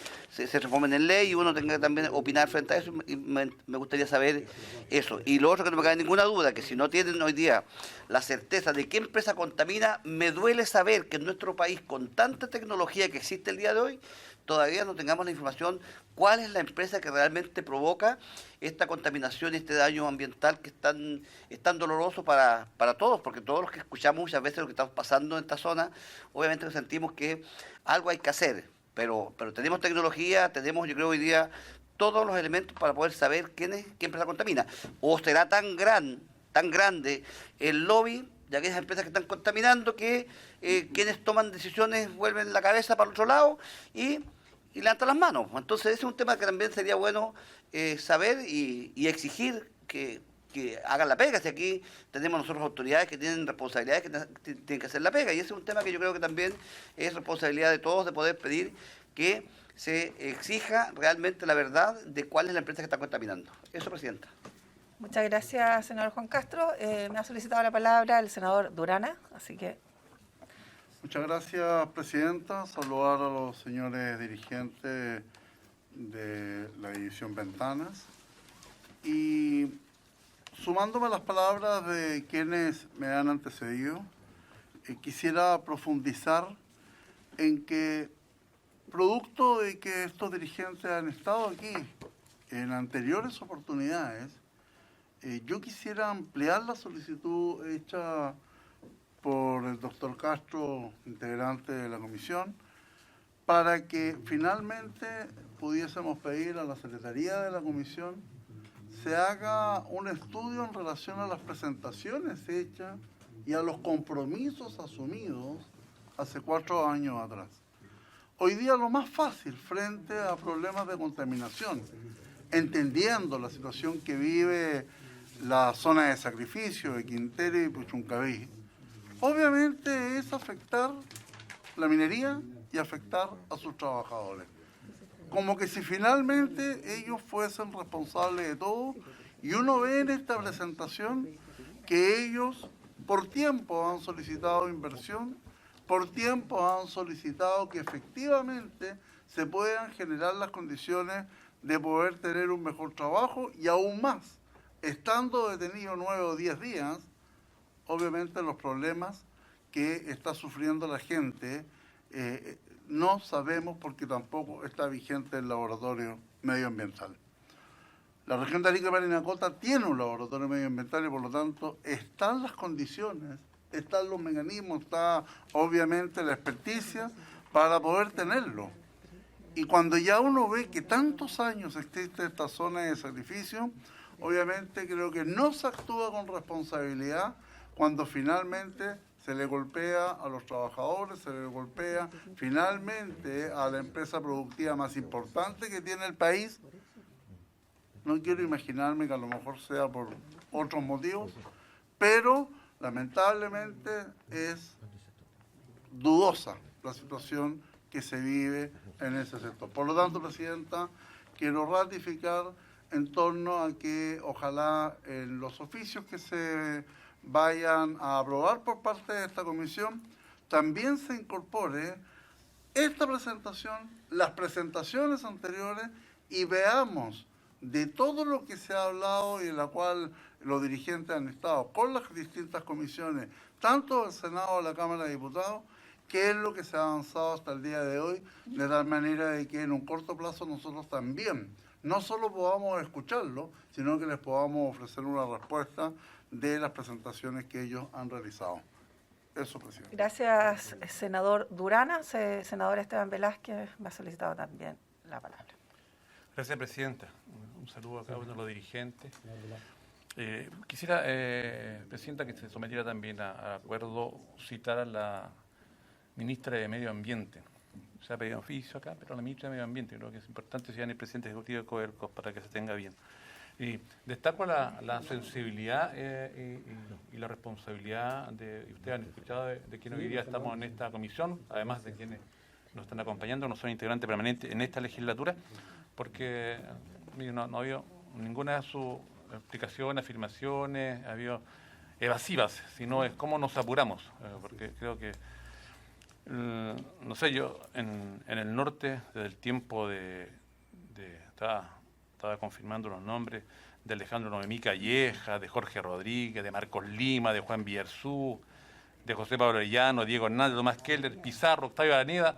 reformen en ley y uno tenga que también opinar frente a eso, y me gustaría saber eso. Y lo otro que no me cabe ninguna duda, que si no tienen hoy día la certeza de qué empresa contamina, me duele saber que en nuestro país, con tanta tecnología que existe el día de hoy, todavía no tengamos la información cuál es la empresa que realmente provoca esta contaminación y este daño ambiental que es tan doloroso para todos, porque todos los que escuchamos muchas veces lo que estamos pasando en esta zona, obviamente sentimos que algo hay que hacer, pero tenemos tecnología, tenemos, yo creo hoy día, todos los elementos para poder saber qué empresa contamina. O será tan grande el lobby de aquellas empresas que están contaminando, que quienes toman decisiones vuelven la cabeza para el otro lado y levantan las manos. Entonces ese es un tema que también sería bueno saber y exigir que hagan la pega. Si aquí tenemos nosotros autoridades que tienen responsabilidades, que tienen que hacer la pega, y ese es un tema que yo creo que también es responsabilidad de todos, de poder pedir que se exija realmente la verdad de cuál es la empresa que está contaminando. Eso, Presidenta. Muchas gracias, senador Juan Castro. Me ha solicitado la palabra el senador Durana, así que... Muchas gracias, Presidenta. Saludar a los señores dirigentes de la División Ventanas. Y sumándome a las palabras de quienes me han antecedido, quisiera profundizar en que, producto de que estos dirigentes han estado aquí en anteriores oportunidades, yo quisiera ampliar la solicitud hecha por el doctor Castro, integrante de la comisión, para que finalmente pudiésemos pedir a la Secretaría de la Comisión se haga un estudio en relación a las presentaciones hechas y a los compromisos asumidos hace 4 años atrás. Hoy día lo más fácil frente a problemas de contaminación, entendiendo la situación que vive la zona de sacrificio de Quintero y Puchuncaví, obviamente es afectar la minería y afectar a sus trabajadores. Como que si finalmente ellos fuesen responsables de todo, y uno ve en esta presentación que ellos por tiempo han solicitado inversión, por tiempo han solicitado que efectivamente se puedan generar las condiciones de poder tener un mejor trabajo, y aún más, estando detenido 9 o 10 días, obviamente los problemas que está sufriendo la gente no sabemos, porque tampoco está vigente el laboratorio medioambiental. La región de Arica y Parinacota tiene un laboratorio medioambiental y por lo tanto están las condiciones, están los mecanismos, está obviamente la experticia para poder tenerlo. Y cuando ya uno ve que tantos años existe esta zona de sacrificio, obviamente creo que no se actúa con responsabilidad cuando finalmente se le golpea a los trabajadores, se le golpea finalmente a la empresa productiva más importante que tiene el país. No quiero imaginarme que a lo mejor sea por otros motivos, pero lamentablemente es dudosa la situación que se vive en ese sector. Por lo tanto, Presidenta, quiero ratificar en torno a que ojalá en los oficios que se vayan a aprobar por parte de esta comisión también se incorpore esta presentación, las presentaciones anteriores, y veamos de todo lo que se ha hablado y en la cual los dirigentes han estado con las distintas comisiones, tanto del Senado como de la Cámara de Diputados, qué es lo que se ha avanzado hasta el día de hoy, de tal manera de que en un corto plazo nosotros también no solo podamos escucharlo, sino que les podamos ofrecer una respuesta de las presentaciones que ellos han realizado. Eso, Presidente. Gracias, senador Durana. Senador Esteban Velázquez me ha solicitado también la palabra. Gracias, Presidenta. Un saludo a cada uno de los dirigentes. Quisiera, Presidenta, que se sometiera también a acuerdo citar a la ministra de Medio Ambiente. Se ha pedido oficio acá, pero la ministra de Medio Ambiente, creo que es importante si el presidente ejecutivo de Codelco para que se tenga bien. Y destaco la sensibilidad y la responsabilidad y ustedes han escuchado de quienes hoy día estamos en esta comisión, además de quienes nos están acompañando, no son integrantes permanentes en esta legislatura, porque no ha habido ninguna de sus explicaciones, afirmaciones, ha habido evasivas, sino es cómo nos apuramos, porque creo que no sé, yo en el norte, desde el tiempo estaba confirmando los nombres de Alejandro Noemí Calleja, de Jorge Rodríguez, de Marcos Lima, de Juan Villarzú, de José Pablo Arellano, Diego Hernández, Tomás Keller, Pizarro, Octavio Araneda.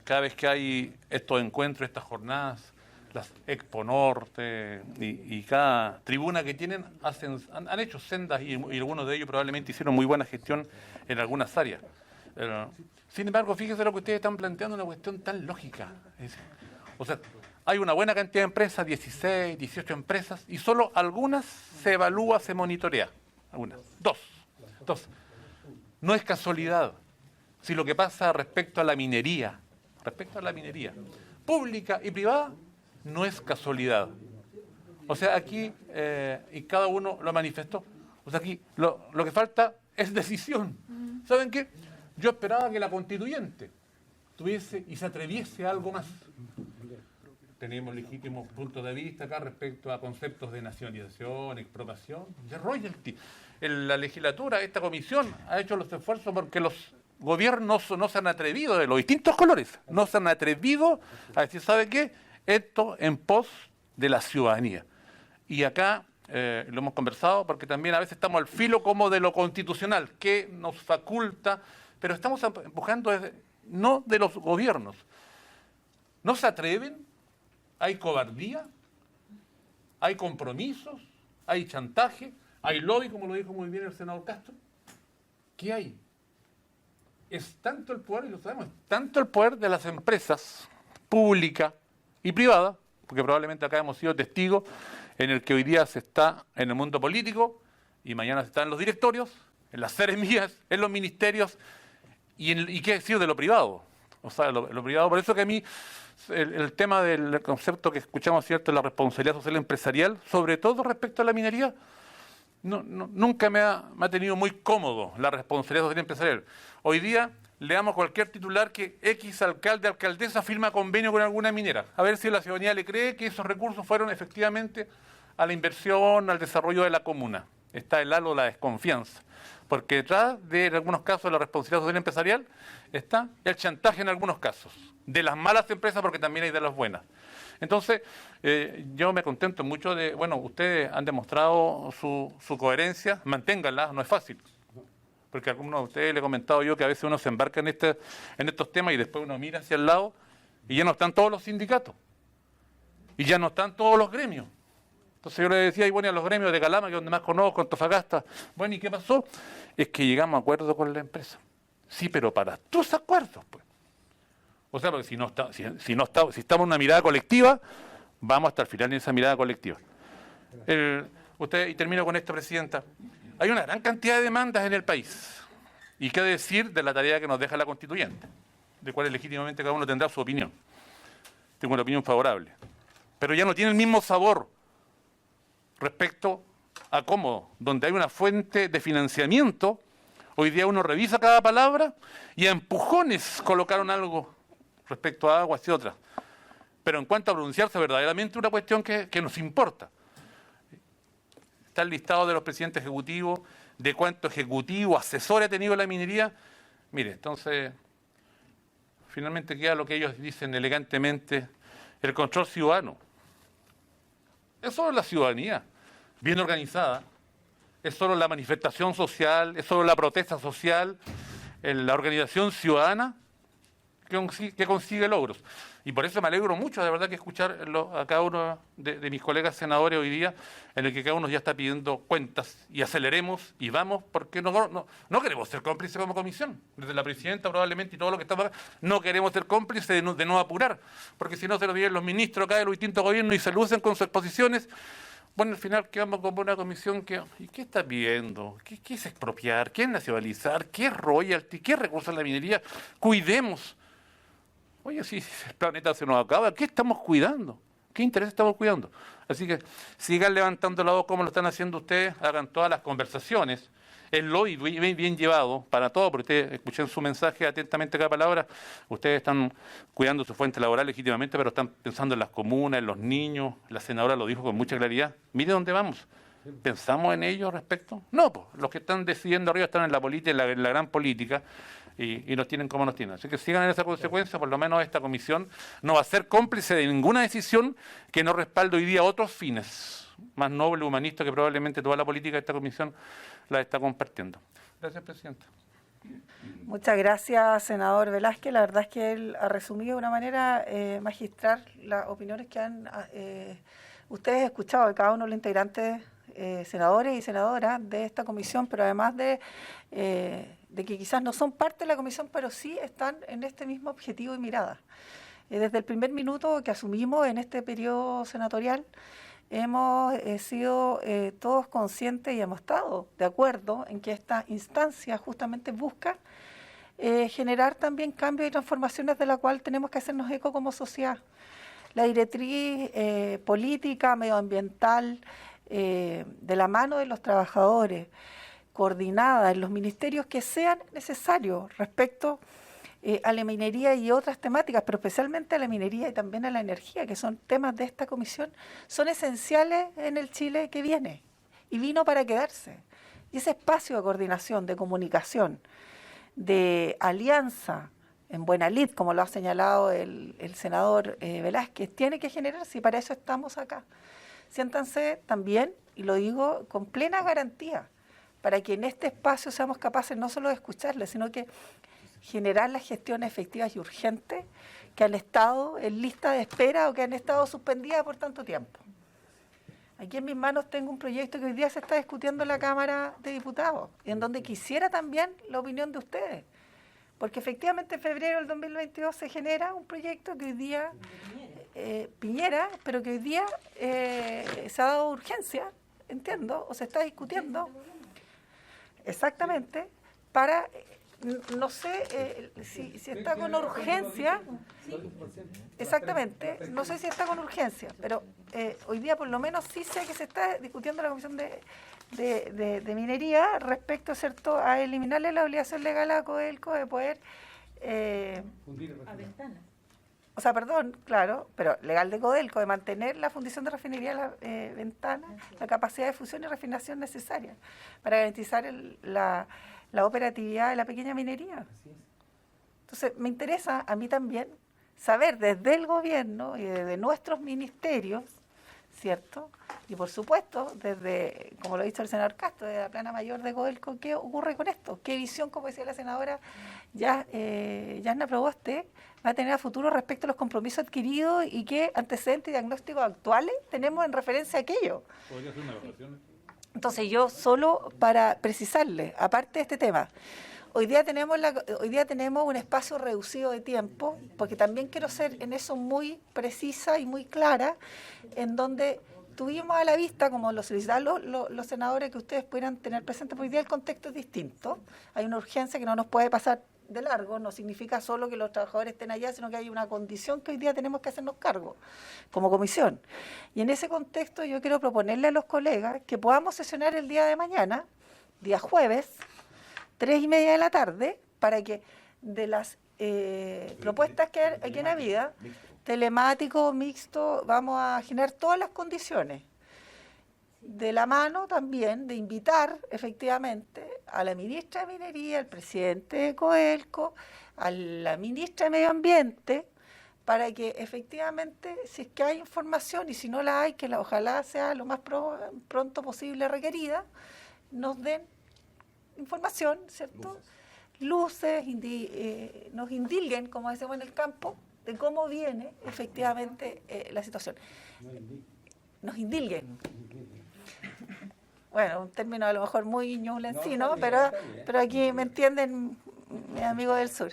Cada vez que hay estos encuentros, estas jornadas, las Expo Norte y cada tribuna que tienen han hecho sendas y algunos de ellos probablemente hicieron muy buena gestión en algunas áreas. Sin embargo, fíjese lo que ustedes están planteando, una cuestión tan lógica. O sea, hay una buena cantidad de empresas, 16, 18 empresas, y solo algunas se evalúa, se monitorea. Dos. No es casualidad. Si lo que pasa respecto a la minería, pública y privada, no es casualidad. O sea, aquí, y cada uno lo manifestó, o sea, aquí lo que falta es decisión. ¿Saben qué? Yo esperaba que la constituyente tuviese y se atreviese a algo más. Tenemos legítimos puntos de vista acá respecto a conceptos de nacionalización, expropiación, de royalty. En la legislatura, esta comisión ha hecho los esfuerzos porque los gobiernos no se han atrevido, de los distintos colores, no se han atrevido a decir, ¿sabe qué? Esto en pos de la ciudadanía. Y acá lo hemos conversado porque también a veces estamos al filo como de lo constitucional, que nos faculta, pero estamos empujando desde, no de los gobiernos. No se atreven, hay cobardía, hay compromisos, hay chantaje, hay lobby, como lo dijo muy bien el senador Castro. ¿Qué hay? Es tanto el poder, y lo sabemos, es tanto el poder de las empresas públicas y privadas, porque probablemente acá hemos sido testigos en el que hoy día se está en el mundo político y mañana se está en los directorios, en las seremías, en los ministerios y qué decir de lo privado. O sea, lo privado. Por eso que a mí el tema del concepto que escuchamos, ¿cierto?, la responsabilidad social empresarial, sobre todo respecto a la minería, nunca me ha tenido muy cómodo la responsabilidad social empresarial. Hoy día leamos cualquier titular que X alcalde, alcaldesa firma convenio con alguna minera. A ver si la ciudadanía le cree que esos recursos fueron efectivamente a la inversión, al desarrollo de la comuna. Está el halo de la desconfianza. Porque detrás de, en algunos casos, la responsabilidad social empresarial está el chantaje en algunos casos. De las malas empresas, porque también hay de las buenas. Entonces, yo me contento mucho de, bueno, ustedes han demostrado su coherencia, manténganla, no es fácil. Porque a algunos de ustedes le he comentado yo que a veces uno se embarca en estos temas y después uno mira hacia el lado y ya no están todos los sindicatos. Y ya no están todos los gremios. Entonces yo le decía, y bueno, a los gremios de Calama, que es donde más conozco, Antofagasta, bueno, ¿y qué pasó? Es que llegamos a acuerdos con la empresa. Sí, pero para tus acuerdos, pues. O sea, porque si estamos en una mirada colectiva, vamos hasta el final en esa mirada colectiva. Y termino con esto, Presidenta. Hay una gran cantidad de demandas en el país. Y qué decir de la tarea que nos deja la constituyente, de cual legítimamente cada uno tendrá su opinión. Tengo una opinión favorable. Pero ya no tiene el mismo sabor respecto a cómo, donde hay una fuente de financiamiento, hoy día uno revisa cada palabra y a empujones colocaron algo respecto a aguas y otras. Pero en cuanto a pronunciarse verdaderamente una cuestión que nos importa. Está el listado de los presidentes ejecutivos, de cuánto ejecutivo, asesor ha tenido la minería. Mire, entonces, finalmente queda lo que ellos dicen elegantemente, el control ciudadano. Es solo la ciudadanía, bien organizada, es solo la manifestación social, es solo la protesta social, la organización ciudadana que consigue logros. Y por eso me alegro mucho, de verdad, que escuchar a cada uno de mis colegas senadores hoy día, en el que cada uno ya está pidiendo cuentas, y aceleremos y vamos, porque no queremos ser cómplices como comisión. Desde la presidenta probablemente y todo lo que estamos acá, no queremos ser cómplices de no apurar, porque si no se lo vienen los ministros acá de los distintos gobiernos y se lucen con sus exposiciones. Bueno, al final quedamos con una comisión que, ¿y qué está pidiendo? ¿Qué es expropiar? ¿Qué es nacionalizar? ¿Qué es royalty? ¿Qué es recursos de la minería? Cuidemos. Oye, si el planeta se nos acaba, ¿qué estamos cuidando? ¿Qué interés estamos cuidando? Así que sigan levantando la voz como lo están haciendo ustedes, hagan todas las conversaciones, el lobby bien llevado para todo, porque ustedes escuchen su mensaje atentamente cada palabra, ustedes están cuidando su fuente laboral legítimamente, pero están pensando en las comunas, en los niños, la senadora lo dijo con mucha claridad. Mire dónde vamos. ¿Pensamos en ello respecto? No, pues los que están decidiendo arriba están en la política, en la gran política, y nos tienen como nos tienen. Así que sigan en esa consecuencia, por lo menos esta comisión no va a ser cómplice de ninguna decisión que no respalde hoy día otros fines, más noble, humanista, que probablemente toda la política de esta comisión la está compartiendo. Gracias, Presidenta. Muchas gracias, senador Velázquez. La verdad es que él ha resumido de una manera magistral las opiniones que han ustedes escuchado de cada uno de los integrantes, senadores y senadoras de esta comisión, pero además de que quizás no son parte de la comisión, pero sí están en este mismo objetivo y mirada. Desde el primer minuto que asumimos en este periodo senatorial, hemos sido todos conscientes y hemos estado de acuerdo en que esta instancia justamente busca generar también cambios y transformaciones de la cual tenemos que hacernos eco como sociedad. La directriz política, medioambiental, de la mano de los trabajadores, coordinada en los ministerios que sean necesarios respecto a la minería y otras temáticas, pero especialmente a la minería y también a la energía, que son temas de esta comisión, son esenciales en el Chile que viene y vino para quedarse. Y ese espacio de coordinación, de comunicación, de alianza en buena lid, como lo ha señalado el senador Velázquez, tiene que generarse y para eso estamos acá. Siéntanse también, y lo digo con plena garantía, para que en este espacio seamos capaces no solo de escucharles, sino que generar las gestiones efectivas y urgentes que han estado en lista de espera o que han estado suspendidas por tanto tiempo. Aquí en mis manos tengo un proyecto que hoy día se está discutiendo en la Cámara de Diputados, y en donde quisiera también la opinión de ustedes, porque efectivamente en febrero del 2022 se genera un proyecto que hoy día, Piñera, pero que hoy día se ha dado urgencia, entiendo, o se está discutiendo, exactamente, para... No sé si está con urgencia, exactamente, no sé si está con urgencia, pero hoy día por lo menos sí sé que se está discutiendo en la Comisión de Minería respecto, ¿cierto?, a eliminarle la obligación legal a Codelco de poder... a Ventanas. O sea, perdón, claro, pero legal de Codelco, de mantener la fundición de refinería La Ventana, la capacidad de fusión y refinación necesaria para garantizar la operatividad de la pequeña minería. Entonces, me interesa a mí también saber desde el gobierno y desde nuestros ministerios, ¿cierto? Y por supuesto, desde, como lo ha dicho el senador Castro, de la plana mayor de Codelco, ¿qué ocurre con esto? ¿Qué visión, como decía la senadora Yasna Proboste, va a tener a futuro respecto a los compromisos adquiridos y qué antecedentes y diagnósticos actuales tenemos en referencia a aquello? ¿Podría hacer una evaluación? Entonces yo solo para precisarle, aparte de este tema, hoy día tenemos un espacio reducido de tiempo, porque también quiero ser en eso muy precisa y muy clara, en donde tuvimos a la vista, como lo solicitaron los senadores, que ustedes pudieran tener presente, porque hoy día el contexto es distinto, hay una urgencia que no nos puede pasar de largo, no significa solo que los trabajadores estén allá, sino que hay una condición que hoy día tenemos que hacernos cargo como comisión. Y en ese contexto yo quiero proponerle a los colegas que podamos sesionar el día de mañana, día jueves, 3:30 de la tarde, para que de las propuestas que hay en Avida, telemático, mixto, vamos a generar todas las condiciones. De la mano también de invitar efectivamente a la ministra de Minería, al presidente de Codelco, a la ministra de Medio Ambiente, para que efectivamente, si es que hay información y si no la hay, que ojalá sea lo más pronto posible requerida, nos den información, ¿cierto? Luces, nos indilguen, como decimos en el campo, de cómo viene efectivamente la situación. Nos indilguen. Bueno, un término a lo mejor muy ñublencino, pero aquí me entienden mis amigos del sur.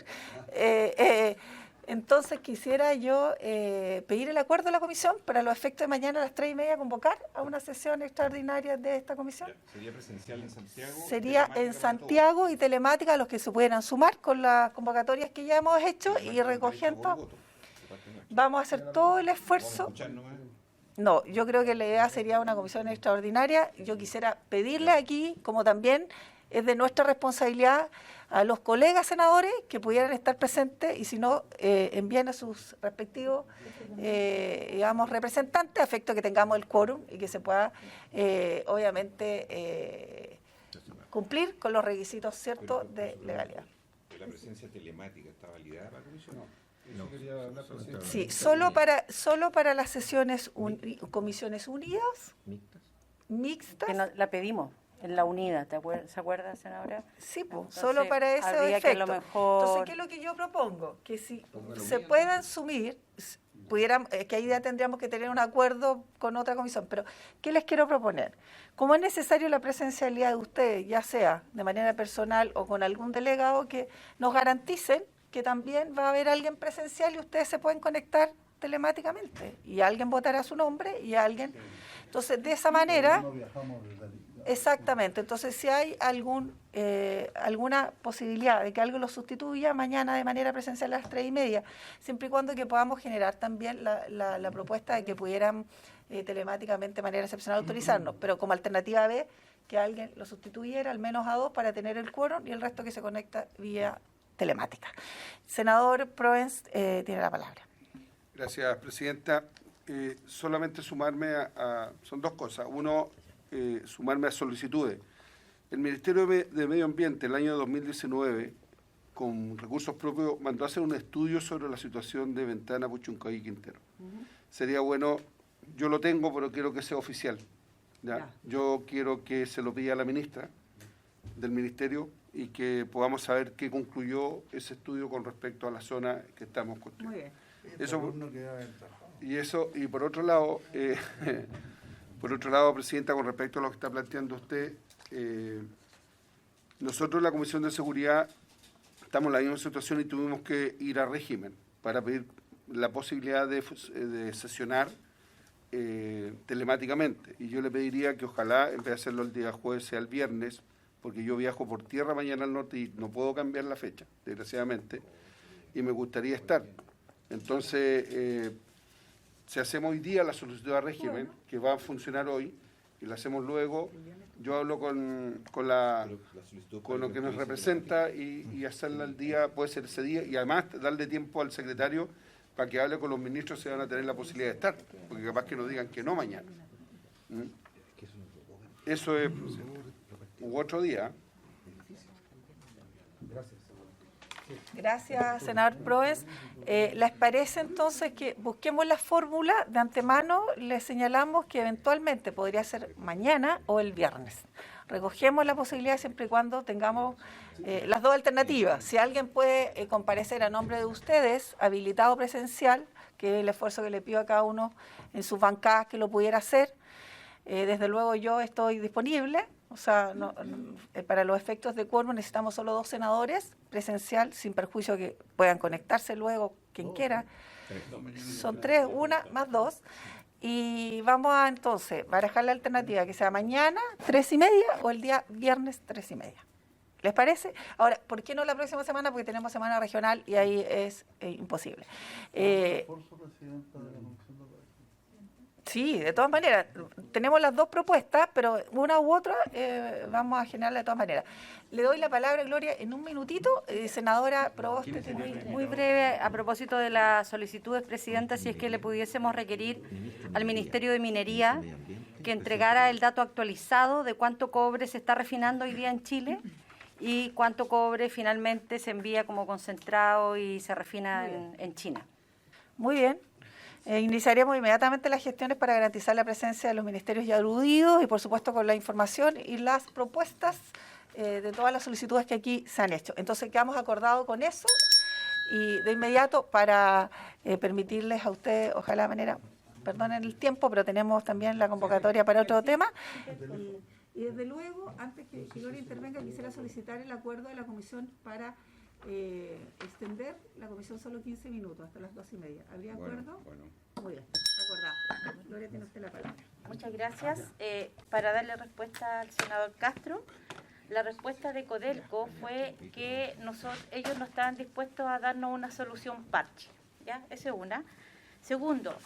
Entonces quisiera yo pedir el acuerdo de la comisión para los efectos de mañana a las 3:30 convocar a una sesión extraordinaria de esta comisión. ¿Sería presencial en Santiago? Sería en Santiago y telemática, los que se pudieran sumar con las convocatorias que ya hemos hecho y recogiendo. Vamos a hacer todo el esfuerzo. No, yo creo que la idea sería una comisión extraordinaria. Yo quisiera pedirle aquí, como también es de nuestra responsabilidad, a los colegas senadores que pudieran estar presentes y si no, envíen a sus respectivos, digamos, representantes, a efecto que tengamos el quórum y que se pueda, obviamente, cumplir con los requisitos ciertos de legalidad. ¿La presencia telemática está validada para la comisión? Sí, solo para las sesiones, comisiones unidas, mixtas. Que la pedimos en la unidad, ¿se acuerda, senadora? Sí, pues, solo para ese efecto. Entonces, ¿qué es lo que yo propongo? Que si se puedan sumir, que ahí ya tendríamos que tener un acuerdo con otra comisión, pero ¿qué les quiero proponer? Como es necesario la presencialidad de ustedes, ya sea de manera personal o con algún delegado, que nos garanticen que también va a haber alguien presencial y ustedes se pueden conectar telemáticamente y alguien votará su nombre y alguien... Entonces, de esa manera, exactamente, entonces si hay alguna posibilidad de que algo lo sustituya mañana de manera presencial a las 3:30, siempre y cuando que podamos generar también la propuesta de que pudieran telemáticamente de manera excepcional autorizarnos, pero como alternativa B, que alguien lo sustituyera al menos a 2 para tener el quórum y el resto que se conecta vía telemática. Senador Proens, tiene la palabra. Gracias, presidenta. Solamente sumarme son dos cosas. Uno, sumarme a solicitudes. El Ministerio de Medio Ambiente el año 2019, con recursos propios, mandó a hacer un estudio sobre la situación de Ventana, Puchuncaví y Quintero. Sería bueno, yo lo tengo, pero quiero que sea oficial. ¿ya? Yo quiero que se lo pida a la ministra del Ministerio y que podamos saber qué concluyó ese estudio con respecto a la zona que estamos construyendo. Muy bien. Y por otro lado, presidenta, con respecto a lo que está planteando usted, nosotros en la Comisión de Seguridad estamos en la misma situación y tuvimos que ir a régimen para pedir la posibilidad de sesionar telemáticamente. Y yo le pediría que ojalá, en vez de hacerlo el día jueves, sea el viernes, porque yo viajo por tierra mañana al norte y no puedo cambiar la fecha, desgraciadamente, y me gustaría estar. Entonces, si hacemos hoy día la solicitud de régimen, que va a funcionar hoy, y la hacemos luego, yo hablo con lo que nos representa y hacerla el día, puede ser ese día, y además darle tiempo al secretario para que hable con los ministros si van a tener la posibilidad de estar, porque capaz que nos digan que no mañana. Eso es u otro día. Gracias, senador Proens. ¿Les parece entonces que busquemos la fórmula de antemano? Les señalamos que eventualmente podría ser mañana o el viernes. Recogemos la posibilidad siempre y cuando tengamos las dos alternativas. Si alguien puede comparecer a nombre de ustedes, habilitado presencial, que es el esfuerzo que le pido a cada uno en sus bancadas que lo pudiera hacer, desde luego yo estoy disponible. O sea, para los efectos de quórum necesitamos solo 2 senadores presencial, sin perjuicio que puedan conectarse luego quien quiera. Son 3, 1 más 2. Y vamos a entonces barajar la alternativa que sea mañana 3:30 o el día viernes 3:30. ¿Les parece? Ahora, ¿por qué no la próxima semana? Porque tenemos semana regional y ahí es imposible. Sí, de todas maneras, tenemos las dos propuestas, pero una u otra vamos a generarla de todas maneras. Le doy la palabra, Gloria, en un minutito. Senadora Proboste. Muy breve, a propósito de las solicitudes, presidenta, si es que le pudiésemos requerir al Ministerio de Minería que entregara el dato actualizado de cuánto cobre se está refinando hoy día en Chile y cuánto cobre finalmente se envía como concentrado y se refina en China. Muy bien. Iniciaríamos inmediatamente las gestiones para garantizar la presencia de los ministerios ya aludidos y, por supuesto, con la información y las propuestas de todas las solicitudes que aquí se han hecho. Entonces, quedamos acordados con eso y de inmediato para permitirles a ustedes, ojalá de manera, perdonen el tiempo, pero tenemos también la convocatoria para otro tema. Y desde luego, antes que Gloria intervenga, quisiera solicitar el acuerdo de la comisión para extender la comisión solo 15 minutos, hasta las 2:30. ¿Habría acuerdo? Bueno. Muy bien, acordado. Gloria, tiene usted la palabra. Muchas gracias. Para darle respuesta al senador Castro, la respuesta de Codelco fue que ellos no estaban dispuestos a darnos una solución parche. ¿Ya? Esa es una. Segundo,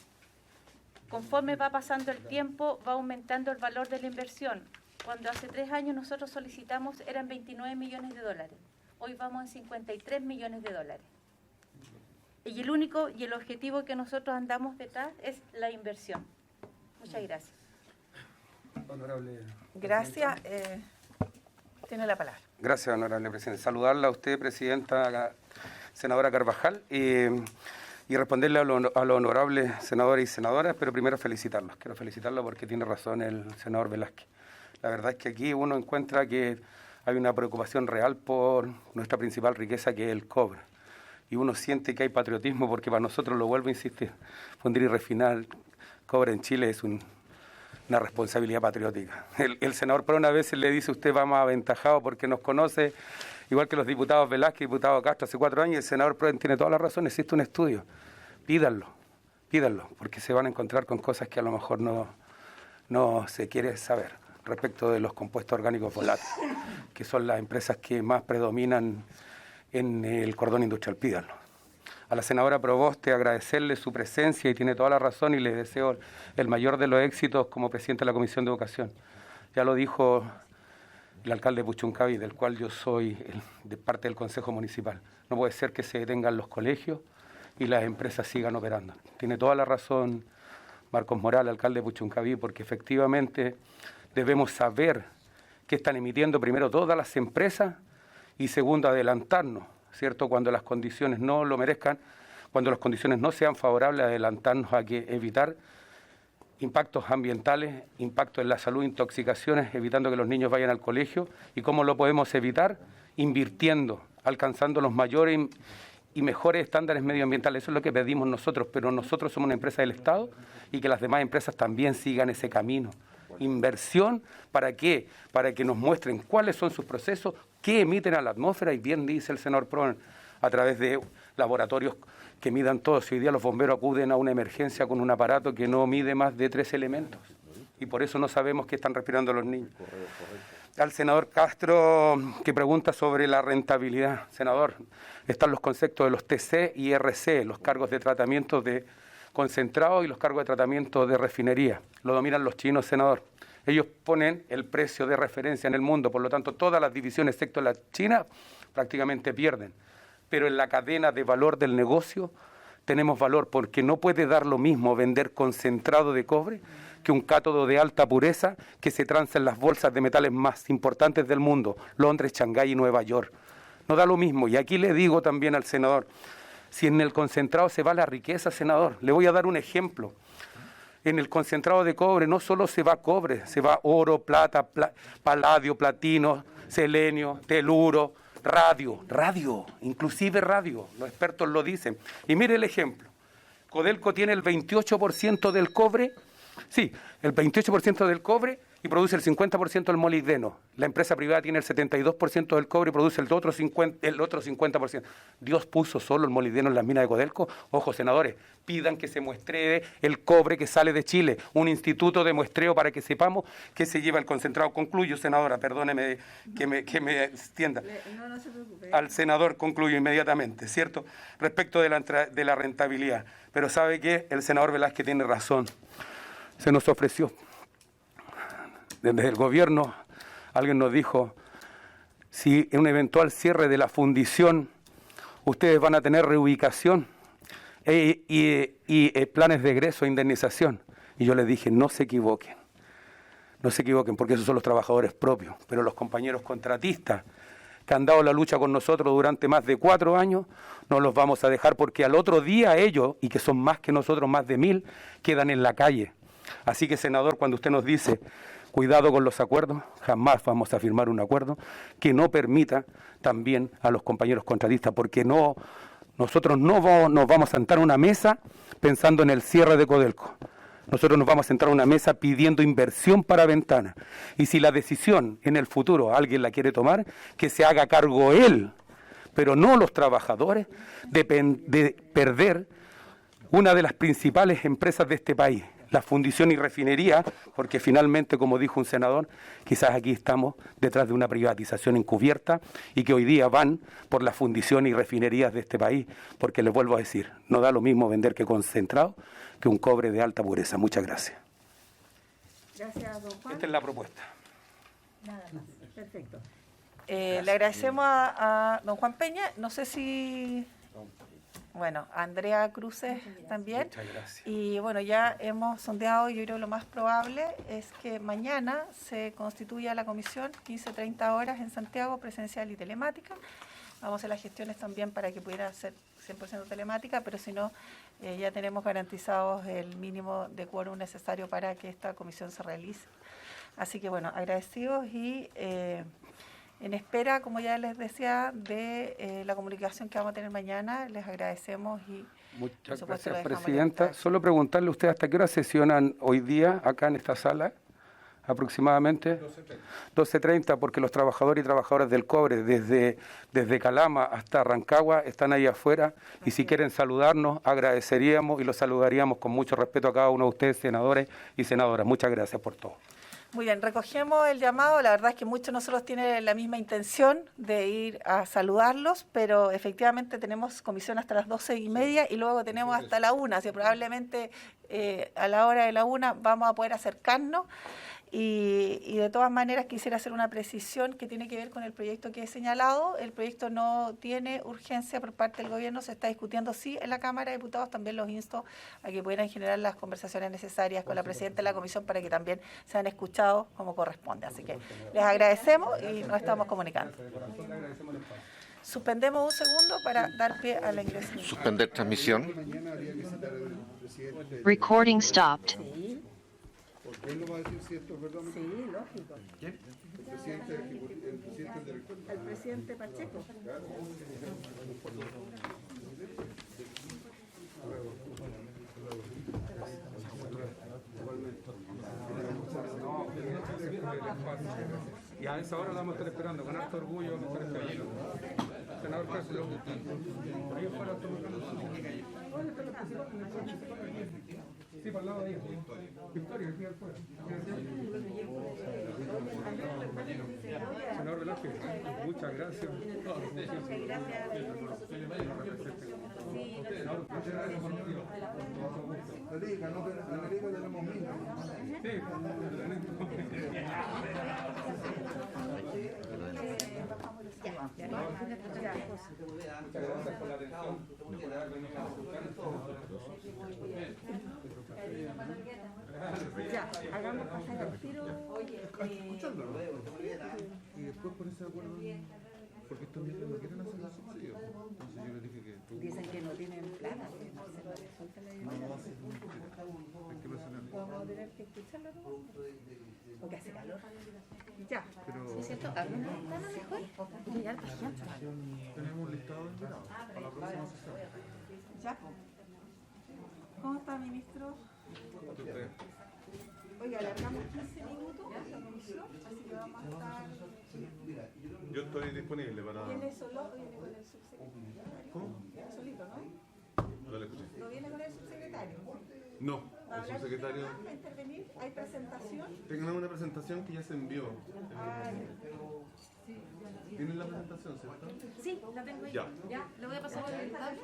conforme va pasando el tiempo, va aumentando el valor de la inversión. Cuando hace 3 años nosotros solicitamos, eran 29 millones de dólares. Hoy vamos en 53 millones de dólares. Y el único y el objetivo que nosotros andamos detrás es la inversión. Muchas gracias. Honorable. Gracias. Tiene la palabra. Gracias, honorable presidente. Saludarla a usted, presidenta, a la senadora Carvajal, y responderle a los honorables senadores y senadoras, pero primero felicitarlos. Quiero felicitarlos porque tiene razón el senador Velázquez. La verdad es que aquí uno encuentra que hay una preocupación real por nuestra principal riqueza, que es el cobre. Y uno siente que hay patriotismo porque para nosotros, lo vuelvo a insistir, fundir y refinar cobre en Chile es una responsabilidad patriótica. El senador Perón a veces le dice, usted va más aventajado porque nos conoce, igual que los diputados Velázquez y diputado Castro hace 4 años, y el senador Perón tiene toda la razón, existe un estudio. Pídanlo, porque se van a encontrar con cosas que a lo mejor no no se quiere saber respecto de los compuestos orgánicos volátiles, que son las empresas que más predominan en el cordón industrial. Pídanlo. A la senadora Proboste agradecerle su presencia y tiene toda la razón y le deseo el mayor de los éxitos como presidente de la Comisión de Educación. Ya lo dijo el alcalde de Puchuncaví, del cual yo soy de parte del Consejo Municipal. No puede ser que se detengan los colegios y las empresas sigan operando. Tiene toda la razón Marcos Morales, alcalde de Puchuncaví, porque efectivamente debemos saber qué están emitiendo primero todas las empresas y segundo adelantarnos, ¿cierto? Cuando las condiciones no lo merezcan, cuando las condiciones no sean favorables, adelantarnos a que evitar impactos ambientales, impactos en la salud, intoxicaciones, evitando que los niños vayan al colegio. ¿Y cómo lo podemos evitar? Invirtiendo, alcanzando los mayores y mejores estándares medioambientales. Eso es lo que pedimos nosotros, pero nosotros somos una empresa del Estado y que las demás empresas también sigan ese camino. Inversión, ¿para qué? Para que nos muestren cuáles son sus procesos, qué emiten a la atmósfera, y bien dice el senador Proen, a través de laboratorios que midan todo. Si hoy día los bomberos acuden a una emergencia con un aparato que no mide más de 3 elementos, y por eso no sabemos qué están respirando los niños. Al senador Castro, que pregunta sobre la rentabilidad. Senador, están los conceptos de los TC y RC, los cargos de tratamiento de concentrado y los cargos de tratamiento de refinería. Lo dominan los chinos, senador. Ellos ponen el precio de referencia en el mundo, por lo tanto todas las divisiones, excepto la China, prácticamente pierden. Pero en la cadena de valor del negocio tenemos valor, porque no puede dar lo mismo vender concentrado de cobre que un cátodo de alta pureza que se transa en las bolsas de metales más importantes del mundo, Londres, Shanghái y Nueva York. No da lo mismo. Y aquí le digo también al senador, si en el concentrado se va la riqueza, senador, le voy a dar un ejemplo. En el concentrado de cobre no solo se va cobre, se va oro, plata, paladio, platino, selenio, teluro, radio, inclusive radio, los expertos lo dicen. Y mire el ejemplo, Codelco tiene el 28% del cobre, sí, el 28% del cobre y produce el 50% del molibdeno. La empresa privada tiene el 72% del cobre y produce el otro 50%. Dios puso solo el molibdeno en las minas de Codelco. Ojo, senadores, pidan que se muestree el cobre que sale de Chile, un instituto de muestreo para que sepamos qué se lleva el concentrado. Concluyo, senadora, perdóneme que me extienda. No se preocupe. Al senador concluyo inmediatamente, ¿cierto? Respecto de la rentabilidad. Pero ¿sabe qué? El senador Velázquez tiene razón. Se nos ofreció. Desde el gobierno, alguien nos dijo, si en un eventual cierre de la fundición, ustedes van a tener reubicación y planes de egreso e indemnización. Y yo les dije, no se equivoquen, porque esos son los trabajadores propios, pero los compañeros contratistas que han dado la lucha con nosotros durante más de 4 años, no los vamos a dejar, porque al otro día ellos, y que son más que nosotros, más de 1000, quedan en la calle. Así que, senador, cuando usted nos dice, cuidado con los acuerdos, jamás vamos a firmar un acuerdo que no permita también a los compañeros contratistas, porque nosotros no nos vamos a sentar a una mesa pensando en el cierre de Codelco. Nosotros nos vamos a sentar a una mesa pidiendo inversión para Ventana. Y si la decisión en el futuro alguien la quiere tomar, que se haga cargo él, pero no los trabajadores, de perder una de las principales empresas de este país, la fundición y refinería, porque finalmente, como dijo un senador, quizás aquí estamos detrás de una privatización encubierta y que hoy día van por la fundición y refinerías de este país, porque les vuelvo a decir, no da lo mismo vender que concentrado que un cobre de alta pureza. Muchas gracias. Gracias, don Juan. Esta es la propuesta. Nada más. Perfecto. Le agradecemos a don Juan Peña. No sé si... Bueno, Andrea Cruces también. Muchas gracias. Y bueno, ya hemos sondeado, yo creo que lo más probable es que mañana se constituya la comisión, 15-30 horas en Santiago, presencial y telemática. Vamos a hacer las gestiones también para que pudiera ser 100% telemática, pero si no, ya tenemos garantizados el mínimo de quórum necesario para que esta comisión se realice. Así que bueno, agradecidos y... en espera, como ya les decía, de la comunicación que vamos a tener mañana, les agradecemos y... Muchas gracias, presidenta. Solo preguntarle a usted, ¿hasta qué hora sesionan hoy día acá en esta sala? aproximadamente. 12:30, porque los trabajadores y trabajadoras del cobre desde Calama hasta Rancagua están ahí afuera, y si quieren saludarnos, agradeceríamos y los saludaríamos con mucho respeto a cada uno de ustedes, senadores y senadoras. Muchas gracias por todo. Muy bien, recogemos el llamado. La verdad es que muchos de nosotros tienen la misma intención de ir a saludarlos, pero efectivamente tenemos comisión hasta las 12:30 y luego tenemos hasta la 1, así que probablemente a la hora de la 1 vamos a poder acercarnos. Y de todas maneras quisiera hacer una precisión que tiene que ver con el proyecto que he señalado. El proyecto no tiene urgencia por parte del gobierno, se está discutiendo sí en la Cámara de Diputados. También los insto a que puedan generar las conversaciones necesarias con la presidenta de la comisión para que también sean escuchados como corresponde. Así que les agradecemos y nos estamos comunicando. Suspendemos un segundo para dar pie a la ingreso. Suspender transmisión. Recording stopped. ¿Quién lo va a decir si esto es verdad? Sí, lógico. ¿Quién? El presidente del director. El presidente Pacheco. Y a esa hora la vamos a estar esperando, con harto orgullo vamos a estar esperando. Senador Castro, ahí afuera estamos sí, para el lado de ahí. Victoria, aquí afuera. Senador Velázquez, muchas gracias. Muchas gracias. La liga tenemos mil. Sí. Muchas gracias por la atención. Ya, hagamos pasar el tiro. Escucharlo. Y después ponerse de acuerdo. Porque estos miembros no quieren hacer los subsidios. Entonces yo les dije que tú... Dicen que no tienen plata. Vamos a tener que escucharlo, ¿no? Porque hace calor. Ya. Pero... ¿Es cierto? ¿Alguna ventana mejor? Llegar para allá. Tenemos un listado de invitados para la próxima sesión. Ya. ¿Cómo está, ministro? Oiga, alargamos 15 minutos la comisión, así que vamos a estar... Yo estoy disponible para... ¿Viene solo o viene con el subsecretario? ¿Cómo? Solito, ¿no? No le escuché. ¿No viene con el subsecretario? No, ¿Va a el hablar subsecretario... usted más? ¿Va a intervenir? ¿Hay presentación? Tengo una presentación que ya se envió. ¿Tienen la presentación, cierto? Sí, la tengo ahí. Ya. Le voy a pasar por el lado.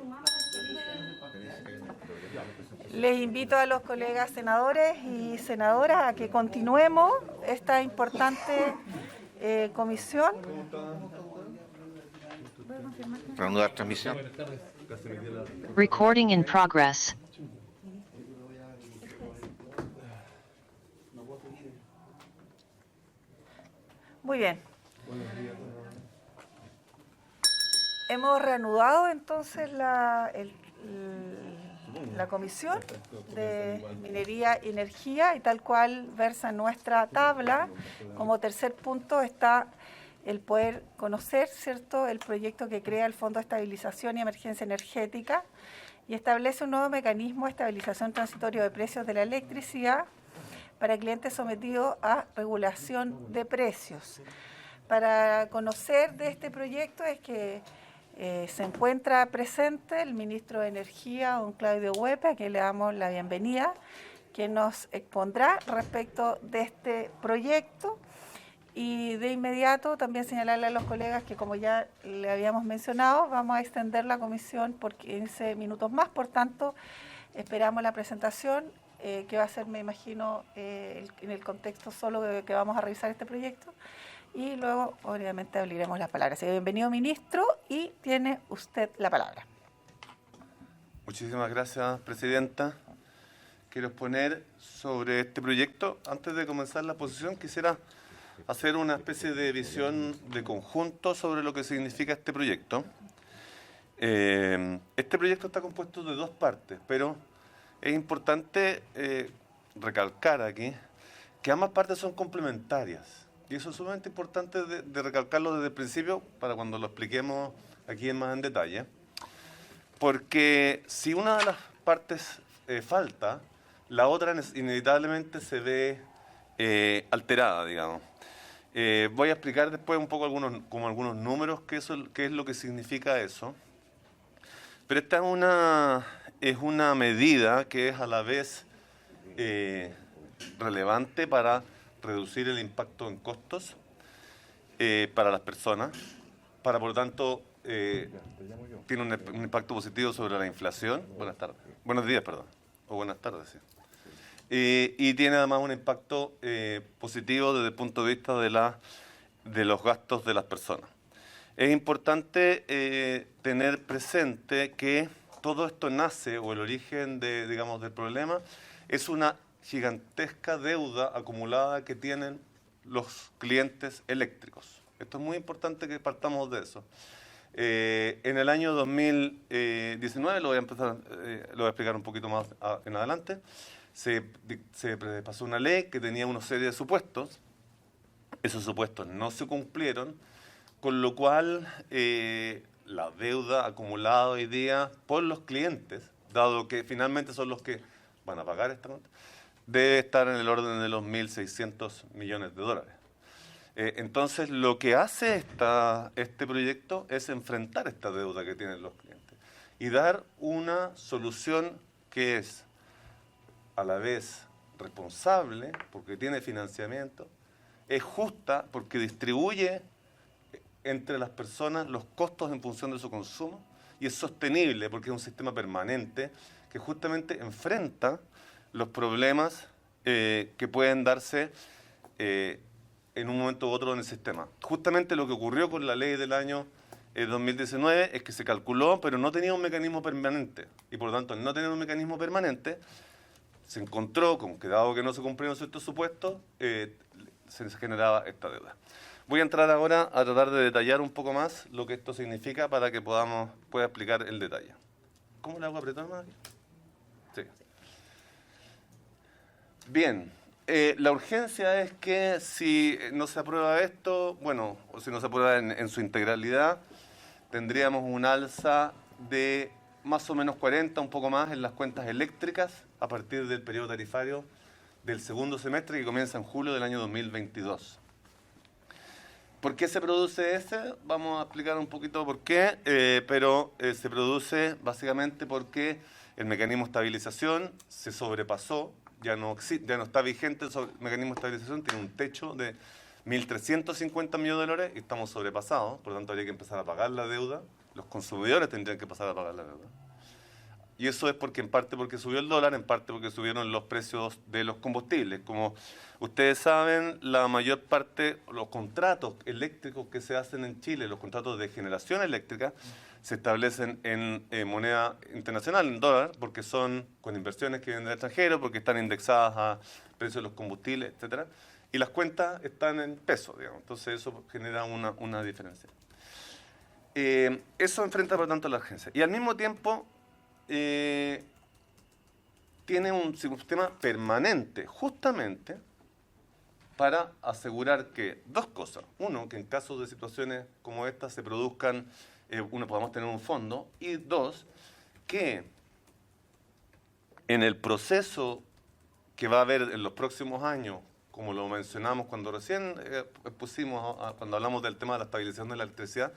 Les invito a los colegas senadores y senadoras a que continuemos esta importante comisión. Reanudar transmisión. Recording in progress. Muy bien. Hemos reanudado entonces la comisión de minería y energía, y tal cual versa en nuestra tabla, como tercer punto está el poder conocer, ¿cierto?, el proyecto que crea el Fondo de Estabilización y Emergencia Energética y establece un nuevo mecanismo de estabilización transitorio de precios de la electricidad para clientes sometidos a regulación de precios. Para conocer de este proyecto es que se encuentra presente el ministro de Energía, don Claudio Huepe, a quien le damos la bienvenida, que nos expondrá respecto de este proyecto. Y de inmediato también señalarle a los colegas que, como ya le habíamos mencionado, vamos a extender la comisión por 15 minutos más. Por tanto, esperamos la presentación, que va a ser, me imagino, en el contexto solo que vamos a revisar este proyecto. Y luego, obviamente, abriremos las palabras. Así que bienvenido, ministro, y tiene usted la palabra. Muchísimas gracias, presidenta. Quiero exponer sobre este proyecto. Antes de comenzar la exposición, quisiera hacer una especie de visión de conjunto sobre lo que significa este proyecto. Este proyecto está compuesto de dos partes, pero es importante recalcar aquí que ambas partes son complementarias. Y eso es sumamente importante de recalcarlo desde el principio para cuando lo expliquemos aquí más en detalle. Porque si una de las partes falta, la otra inevitablemente se ve alterada, digamos. Voy a explicar después un poco algunos números, qué es lo que significa eso. Pero esta es una medida que es a la vez relevante para reducir el impacto en costos para las personas, para por lo tanto tiene un impacto positivo sobre la inflación. Buenas tardes. Buenos días, perdón. O buenas tardes, sí. Y tiene además un impacto positivo desde el punto de vista de los gastos de las personas. Es importante tener presente que todo esto nace, o el origen del problema, es una gigantesca deuda acumulada que tienen los clientes eléctricos. Esto es muy importante que partamos de eso. En el año 2019, lo voy a explicar un poquito más en adelante, se pasó una ley que tenía una serie de supuestos. Esos supuestos no se cumplieron, con lo cual la deuda acumulada hoy día por los clientes, dado que finalmente son los que van a pagar esta cuenta, debe estar en el orden de los 1.600 millones de dólares. Entonces, lo que hace este proyecto es enfrentar esta deuda que tienen los clientes y dar una solución que es a la vez responsable, porque tiene financiamiento, es justa porque distribuye entre las personas los costos en función de su consumo, y es sostenible porque es un sistema permanente que justamente enfrenta los problemas que pueden darse en un momento u otro en el sistema. Justamente lo que ocurrió con la ley del año 2019 es que se calculó, pero no tenía un mecanismo permanente, y por lo tanto, al no tener un mecanismo permanente, se encontró con que, dado que no se cumplieron ciertos supuestos, se generaba esta deuda. Voy a entrar ahora a tratar de detallar un poco más lo que esto significa para que pueda explicar el detalle. ¿Cómo le hago apretar más? Sí. Bien, la urgencia es que si no se aprueba esto, bueno, o si no se aprueba en su integralidad, tendríamos un alza de más o menos 40, un poco más, en las cuentas eléctricas a partir del periodo tarifario del segundo semestre que comienza en julio del año 2022. ¿Por qué se produce ese? Vamos a explicar un poquito por qué, pero se produce básicamente porque el mecanismo de estabilización se sobrepasó, ya no está vigente el mecanismo de estabilización, tiene un techo de 1.350 millones de dólares y estamos sobrepasados, por lo tanto habría que empezar a pagar la deuda, los consumidores tendrían que pasar a pagar la deuda. Y eso es en parte porque subió el dólar, en parte porque subieron los precios de los combustibles. Como ustedes saben, la mayor parte, los contratos eléctricos que se hacen en Chile, los contratos de generación eléctrica, se establecen en moneda internacional, en dólar, porque son con inversiones que vienen del extranjero, porque están indexadas a precios de los combustibles, etcétera. Y las cuentas están en pesos, digamos. Entonces eso genera una diferencia. Eso enfrenta, por lo tanto, la urgencia. Y al mismo tiempo tiene un sistema permanente, justamente para asegurar que dos cosas. Uno, que en casos de situaciones como esta se produzcan, podamos tener un fondo. Y dos, que en el proceso que va a haber en los próximos años, como lo mencionamos cuando recién cuando hablamos del tema de la estabilización de la electricidad,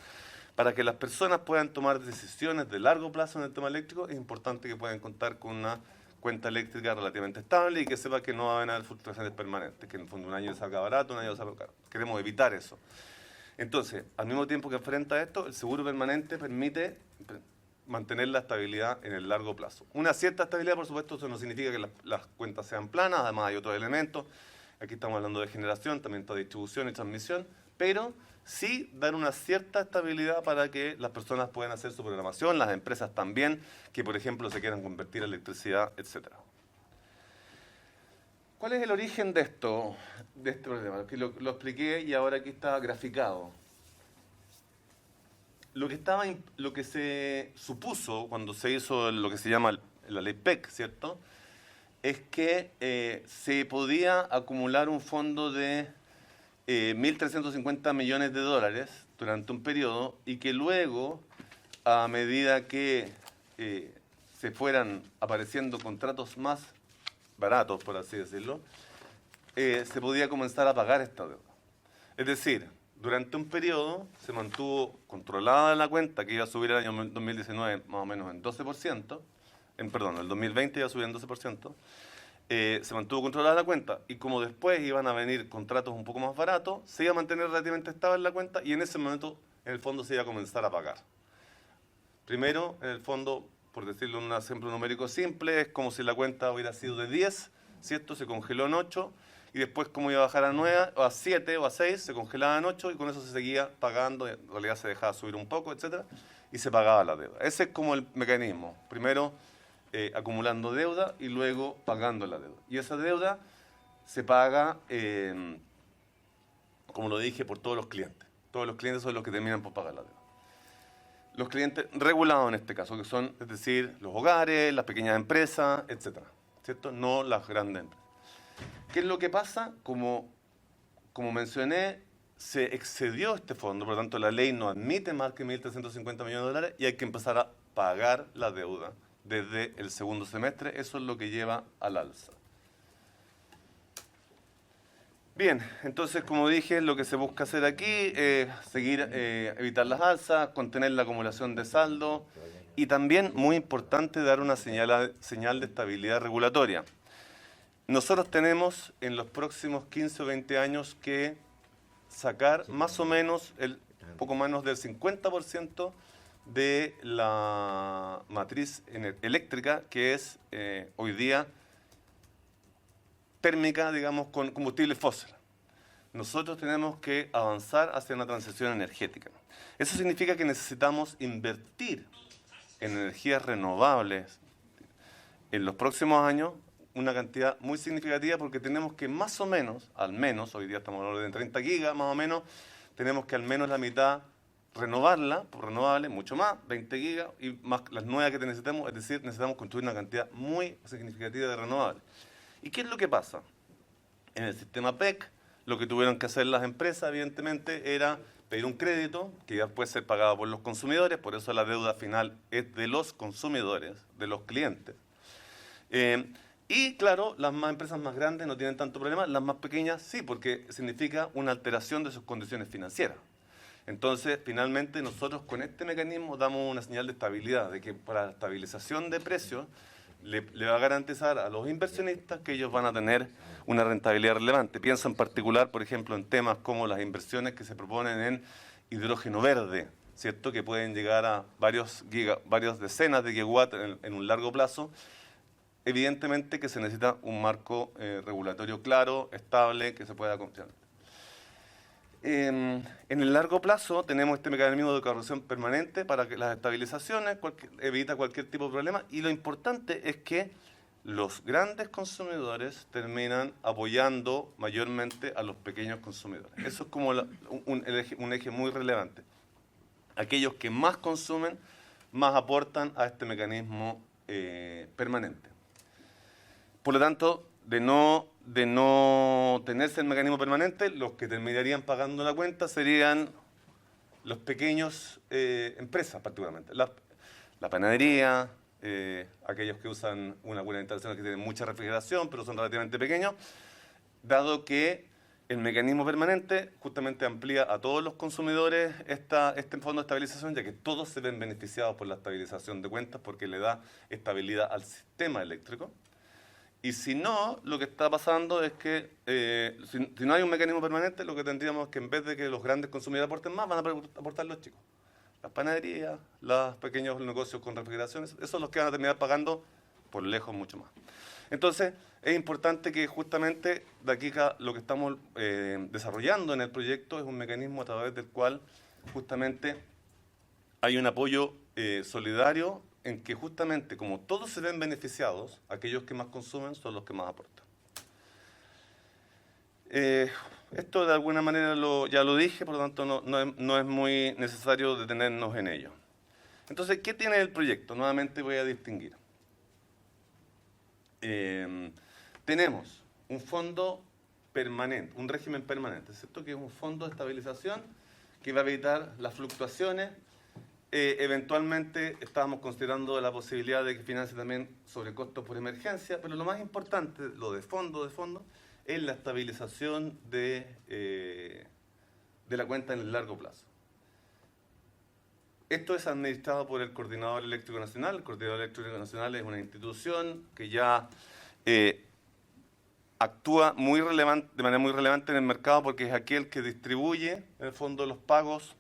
para que las personas puedan tomar decisiones de largo plazo en el tema eléctrico, es importante que puedan contar con una cuenta eléctrica relativamente estable y que sepa que no van a haber fluctuaciones permanentes, que en el fondo un año salga barato, un año salga caro. Queremos evitar eso. Entonces, al mismo tiempo que enfrenta esto, el seguro permanente permite mantener la estabilidad en el largo plazo. Una cierta estabilidad, por supuesto, eso no significa que las cuentas sean planas, además hay otros elementos. Aquí estamos hablando de generación, también está distribución y transmisión, pero sí dar una cierta estabilidad para que las personas puedan hacer su programación, las empresas también, que por ejemplo se quieran convertir a electricidad, etc. ¿Cuál es el origen de este problema? Que lo expliqué y ahora aquí está graficado. Lo que se supuso cuando se hizo lo que se llama la ley PEC, ¿cierto?, es que se podía acumular un fondo de 1.350 millones de dólares durante un periodo y que luego, a medida que se fueran apareciendo contratos más baratos, por así decirlo, se podía comenzar a pagar esta deuda. Es decir, durante un periodo se mantuvo controlada la cuenta, que iba a subir el año 2019 más o menos en 12%, perdón, el 2020 iba a subir en 12%, se mantuvo controlada la cuenta, y como después iban a venir contratos un poco más baratos, se iba a mantener relativamente estable la cuenta, y en ese momento, en el fondo, se iba a comenzar a pagar. Primero, en el fondo, por decirlo en un ejemplo numérico simple, es como si la cuenta hubiera sido de 10, ¿cierto? Se congeló en 8, y después, como iba a bajar a 9, o a 7 o a 6, se congelaba en 8, y con eso se seguía pagando, en realidad se dejaba subir un poco, etcétera, y se pagaba la deuda. Ese es como el mecanismo. Primero, acumulando deuda y luego pagando la deuda. Y esa deuda se paga, como lo dije, por todos los clientes. Todos los clientes son los que terminan por pagar la deuda. Los clientes regulados en este caso, que son, es decir, los hogares, las pequeñas empresas, etcétera, ¿cierto? No las grandes empresas. ¿Qué es lo que pasa? Como mencioné, se excedió este fondo, por lo tanto la ley no admite más que 1.350 millones de dólares y hay que empezar a pagar la deuda desde el segundo semestre. Eso es lo que lleva al alza. Bien, entonces, como dije, lo que se busca hacer aquí es evitar las alzas, contener la acumulación de saldo y también, muy importante, dar una señal de estabilidad regulatoria. Nosotros tenemos en los próximos 15 o 20 años que sacar más o menos poco menos del 50% de la matriz eléctrica, que es hoy día térmica, digamos, con combustible fósil. Nosotros tenemos que avanzar hacia una transición energética. Eso significa que necesitamos invertir en energías renovables en los próximos años una cantidad muy significativa, porque tenemos que más o menos, al menos, hoy día estamos hablando de 30 gigas, más o menos, tenemos que al menos la mitad renovarla, por renovable, mucho más, 20 gigas, y más las nuevas que necesitamos, es decir, necesitamos construir una cantidad muy significativa de renovables. ¿Y qué es lo que pasa? En el sistema PEC, lo que tuvieron que hacer las empresas, evidentemente, era pedir un crédito que ya puede ser pagado por los consumidores, por eso la deuda final es de los consumidores, de los clientes. Y claro, las empresas más grandes no tienen tanto problema, las más pequeñas sí, porque significa una alteración de sus condiciones financieras. Entonces, finalmente, nosotros con este mecanismo damos una señal de estabilidad, de que para la estabilización de precios le va a garantizar a los inversionistas que ellos van a tener una rentabilidad relevante. Pienso en particular, por ejemplo, en temas como las inversiones que se proponen en hidrógeno verde, ¿cierto? Que pueden llegar a varias decenas de gigawatts en un largo plazo. Evidentemente que se necesita un marco regulatorio claro, estable, que se pueda confiar. En el largo plazo tenemos este mecanismo de corrección permanente para que las estabilizaciones evita cualquier tipo de problema, y lo importante es que los grandes consumidores terminan apoyando mayormente a los pequeños consumidores. Eso es como un eje muy relevante. Aquellos que más consumen, más aportan a este mecanismo permanente. Por lo tanto, de no tenerse el mecanismo permanente, los que terminarían pagando la cuenta serían los pequeños empresas, particularmente. La panadería, aquellos que usan una buena instalación que tienen mucha refrigeración, pero son relativamente pequeños, dado que el mecanismo permanente justamente amplía a todos los consumidores este fondo de estabilización, ya que todos se ven beneficiados por la estabilización de cuentas, porque le da estabilidad al sistema eléctrico. Y si no, lo que está pasando es que si no hay un mecanismo permanente, lo que tendríamos es que en vez de que los grandes consumidores aporten más, van a aportar los chicos. Las panaderías, los pequeños negocios con refrigeraciones, esos son los que van a terminar pagando por lejos mucho más. Entonces, es importante que justamente de aquí lo que estamos desarrollando en el proyecto es un mecanismo a través del cual justamente hay un apoyo solidario, en que justamente como todos se ven beneficiados, aquellos que más consumen son los que más aportan. Esto de alguna manera ya lo dije, por lo tanto no es muy necesario detenernos en ello. Entonces, ¿qué tiene el proyecto? Nuevamente voy a distinguir. Tenemos un fondo permanente, un régimen permanente, ¿cierto? Que es un fondo de estabilización que va a evitar las fluctuaciones. Eventualmente estábamos considerando la posibilidad de que financie también sobrecostos por emergencia, pero lo más importante, lo de fondo, es la estabilización de la cuenta en el largo plazo. Esto es administrado por el Coordinador Eléctrico Nacional. El Coordinador Eléctrico Nacional es una institución que ya actúa de manera muy relevante en el mercado, porque es aquel que distribuye, en el fondo, los pagos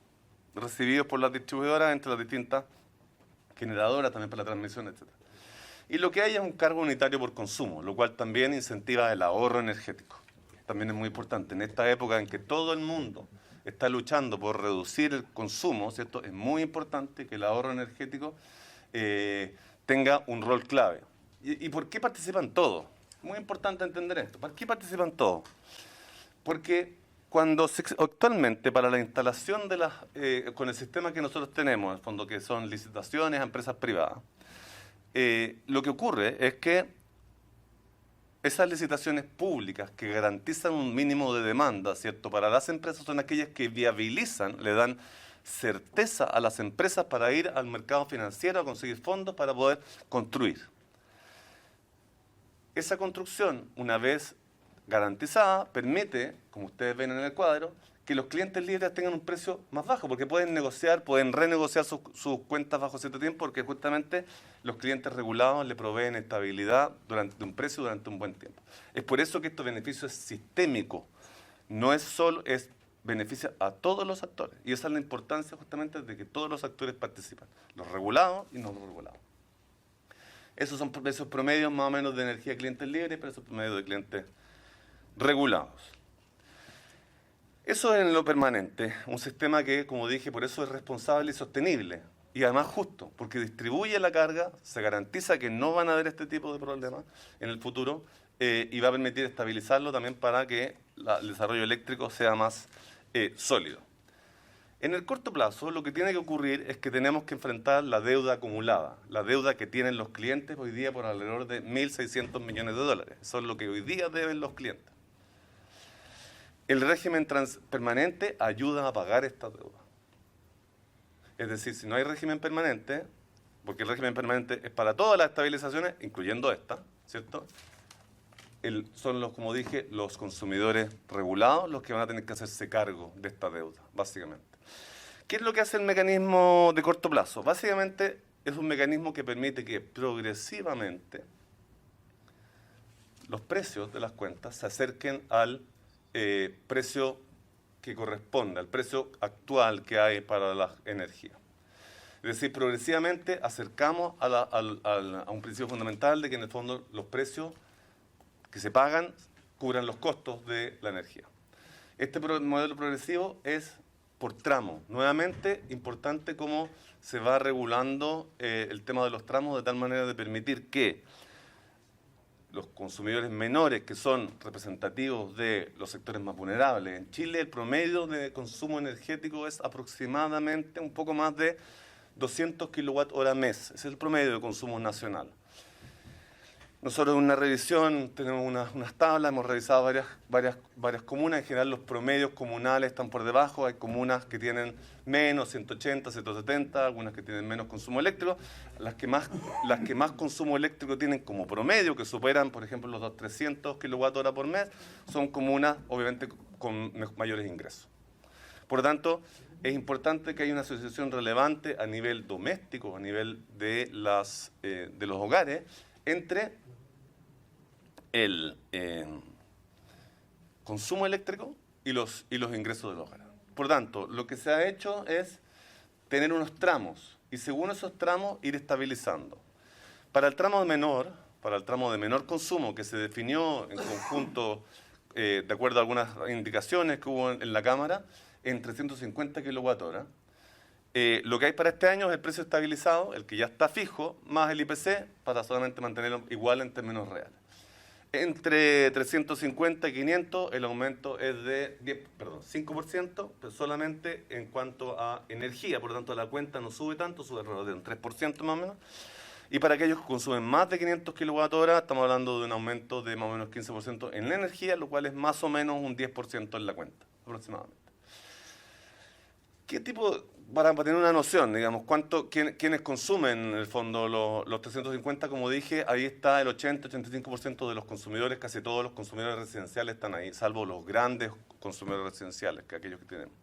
recibidos por las distribuidoras entre las distintas generadoras, también para la transmisión, etc. Y lo que hay es un cargo unitario por consumo, lo cual también incentiva el ahorro energético. También es muy importante. En esta época en que todo el mundo está luchando por reducir el consumo, ¿cierto? Es muy importante que el ahorro energético tenga un rol clave. ¿Y por qué participan todos? Muy importante entender esto. ¿Por qué participan todos? Porque actualmente para la instalación de con el sistema que nosotros tenemos, en el fondo que son licitaciones a empresas privadas, lo que ocurre es que esas licitaciones públicas que garantizan un mínimo de demanda, ¿cierto?, para las empresas son aquellas que viabilizan, le dan certeza a las empresas para ir al mercado financiero a conseguir fondos para poder construir. Esa construcción, una vez garantizada, permite, como ustedes ven en el cuadro, que los clientes libres tengan un precio más bajo, porque pueden negociar, pueden renegociar sus cuentas bajo cierto tiempo, porque justamente los clientes regulados le proveen estabilidad durante un precio durante un buen tiempo. Es por eso que este beneficio es sistémico, no es solo, beneficia a todos los actores, y esa es la importancia justamente de que todos los actores participan, los regulados y no los regulados. Esos son precios promedios más o menos de energía de clientes libres y precios promedios de clientes regulados. Eso es en lo permanente, un sistema que, como dije, por eso es responsable y sostenible, y además justo, porque distribuye la carga, se garantiza que no van a haber este tipo de problemas en el futuro, y va a permitir estabilizarlo también para que el desarrollo eléctrico sea más sólido. En el corto plazo, lo que tiene que ocurrir es que tenemos que enfrentar la deuda acumulada, la deuda que tienen los clientes hoy día por alrededor de 1.600 millones de dólares. Eso es lo que hoy día deben los clientes. El régimen permanente ayuda a pagar esta deuda. Es decir, si no hay régimen permanente, porque el régimen permanente es para todas las estabilizaciones, incluyendo esta, ¿cierto? Son los, como dije, los consumidores regulados los que van a tener que hacerse cargo de esta deuda, básicamente. ¿Qué es lo que hace el mecanismo de corto plazo? Básicamente es un mecanismo que permite que progresivamente los precios de las cuentas se acerquen al precio que corresponde, al precio actual que hay para la energía. Es decir, progresivamente acercamos a un principio fundamental de que en el fondo los precios que se pagan cubran los costos de la energía. Este modelo progresivo es por tramo. Nuevamente, importante cómo se va regulando el tema de los tramos de tal manera de permitir que los consumidores menores, que son representativos de los sectores más vulnerables. En Chile el promedio de consumo energético es aproximadamente un poco más de 200 kWh mes. Ese es el promedio de consumo nacional. Nosotros en una revisión tenemos unas tablas, hemos revisado varias comunas. En general los promedios comunales están por debajo. Hay comunas que tienen menos, 180, 170, algunas que tienen menos consumo eléctrico. Las que más consumo eléctrico tienen como promedio, que superan, por ejemplo, los 300 kWh por mes, son comunas, obviamente, con mayores ingresos. Por lo tanto, es importante que haya una asociación relevante a nivel doméstico, a nivel de los hogares, entre el consumo eléctrico y los ingresos del hogar. Por tanto, lo que se ha hecho es tener unos tramos y según esos tramos ir estabilizando. Para el tramo de menor consumo que se definió en conjunto, de acuerdo a algunas indicaciones que hubo en la Cámara, en 350 kWh, lo que hay para este año es el precio estabilizado, el que ya está fijo, más el IPC, para solamente mantenerlo igual en términos reales. Entre 350 y 500 el aumento es de 5%, pero solamente en cuanto a energía, por lo tanto la cuenta no sube tanto, sube alrededor de un 3% más o menos. Y para aquellos que consumen más de 500 kWh, estamos hablando de un aumento de más o menos 15% en la energía, lo cual es más o menos un 10% en la cuenta, aproximadamente. ¿Qué tipo, para tener una noción, digamos, quiénes consumen en el fondo los 350? Como dije, ahí está el 80-85% de los consumidores, casi todos los consumidores residenciales están ahí, salvo los grandes consumidores residenciales, que aquellos que tenemos.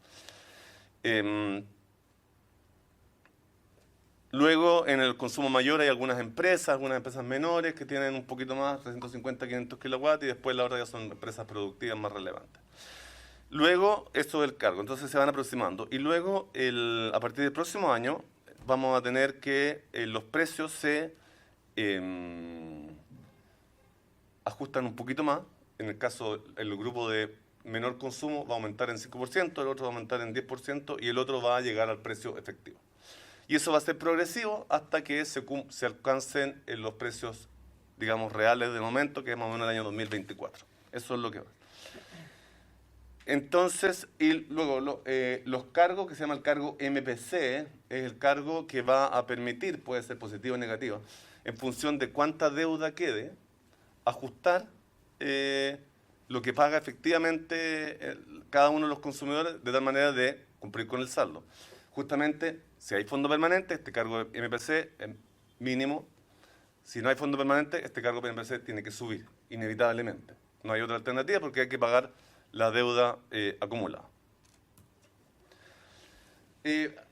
Luego, en el consumo mayor hay algunas empresas menores que tienen un poquito más, 350-500 kilowatts, y después la otra ya son empresas productivas más relevantes. Luego, esto del cargo, entonces se van aproximando. Y luego, a partir del próximo año, vamos a tener que los precios se ajustan un poquito más. En el caso, el grupo de menor consumo va a aumentar en 5%, el otro va a aumentar en 10% y el otro va a llegar al precio efectivo. Y eso va a ser progresivo hasta que se alcancen los precios, digamos, reales del momento, que es más o menos el año 2024. Eso es lo que va. Entonces, y luego los cargos, que se llama el cargo MPC, es el cargo que va a permitir, puede ser positivo o negativo, en función de cuánta deuda quede, ajustar lo que paga efectivamente cada uno de los consumidores, de tal manera de cumplir con el saldo. Justamente, si hay fondo permanente, este cargo de MPC es mínimo. Si no hay fondo permanente, este cargo de MPC tiene que subir, inevitablemente. No hay otra alternativa porque hay que pagar la deuda acumulada.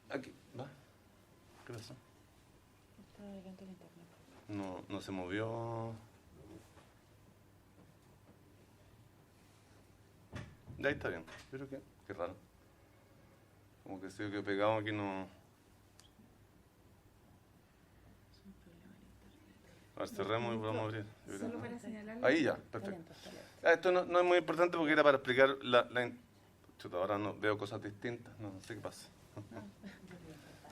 Aquí, ¿va? ¿Qué pasó? No se movió. Ya ahí está bien. Pero qué raro. Como que se quedó pegado aquí, no. A ver, cerremos y vamos a abrir. Solo para señalar. Ahí ya, perfecto. Esto no es muy importante porque era para explicar Chuta, ahora no veo cosas distintas, no sé qué pasa.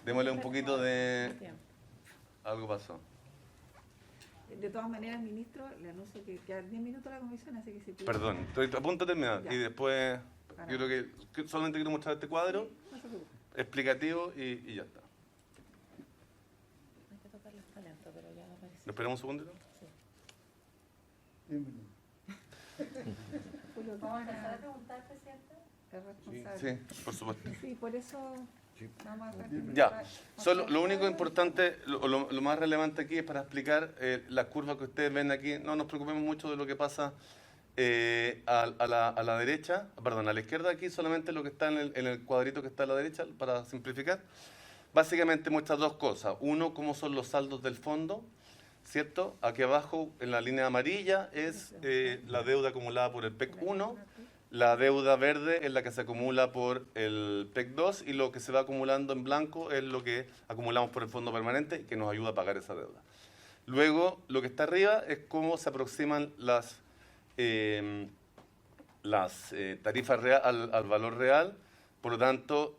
Démosle un poquito de... Algo pasó. De todas maneras, ministro, le anuncio que quedan 10 minutos la comisión, así que si pide... Perdón, estoy a punto de terminar. Ya. Y después, yo creo que solamente quiero mostrar este cuadro explicativo y ya está. Hay que tocarlo está lento, pero ya va a aparecer. ¿Lo esperamos un segundito? ¿Vamos a empezar a preguntar, presidente? Es responsable. Sí, por supuesto. Sí, por eso vamos a Ya, solo lo único importante, lo más relevante aquí es para explicar la curva que ustedes ven aquí. No nos preocupemos mucho de lo que pasa a la derecha, perdón, a la izquierda aquí, solamente lo que está en el cuadrito que está a la derecha, para simplificar. Básicamente muestra dos cosas. Uno, cómo son los saldos del fondo, ¿cierto? Aquí abajo, en la línea amarilla, es la deuda acumulada por el PEC 1. La deuda verde es la que se acumula por el PEC 2 y lo que se va acumulando en blanco es lo que acumulamos por el fondo permanente que nos ayuda a pagar esa deuda. Luego, lo que está arriba es cómo se aproximan las tarifas al valor real. Por lo tanto,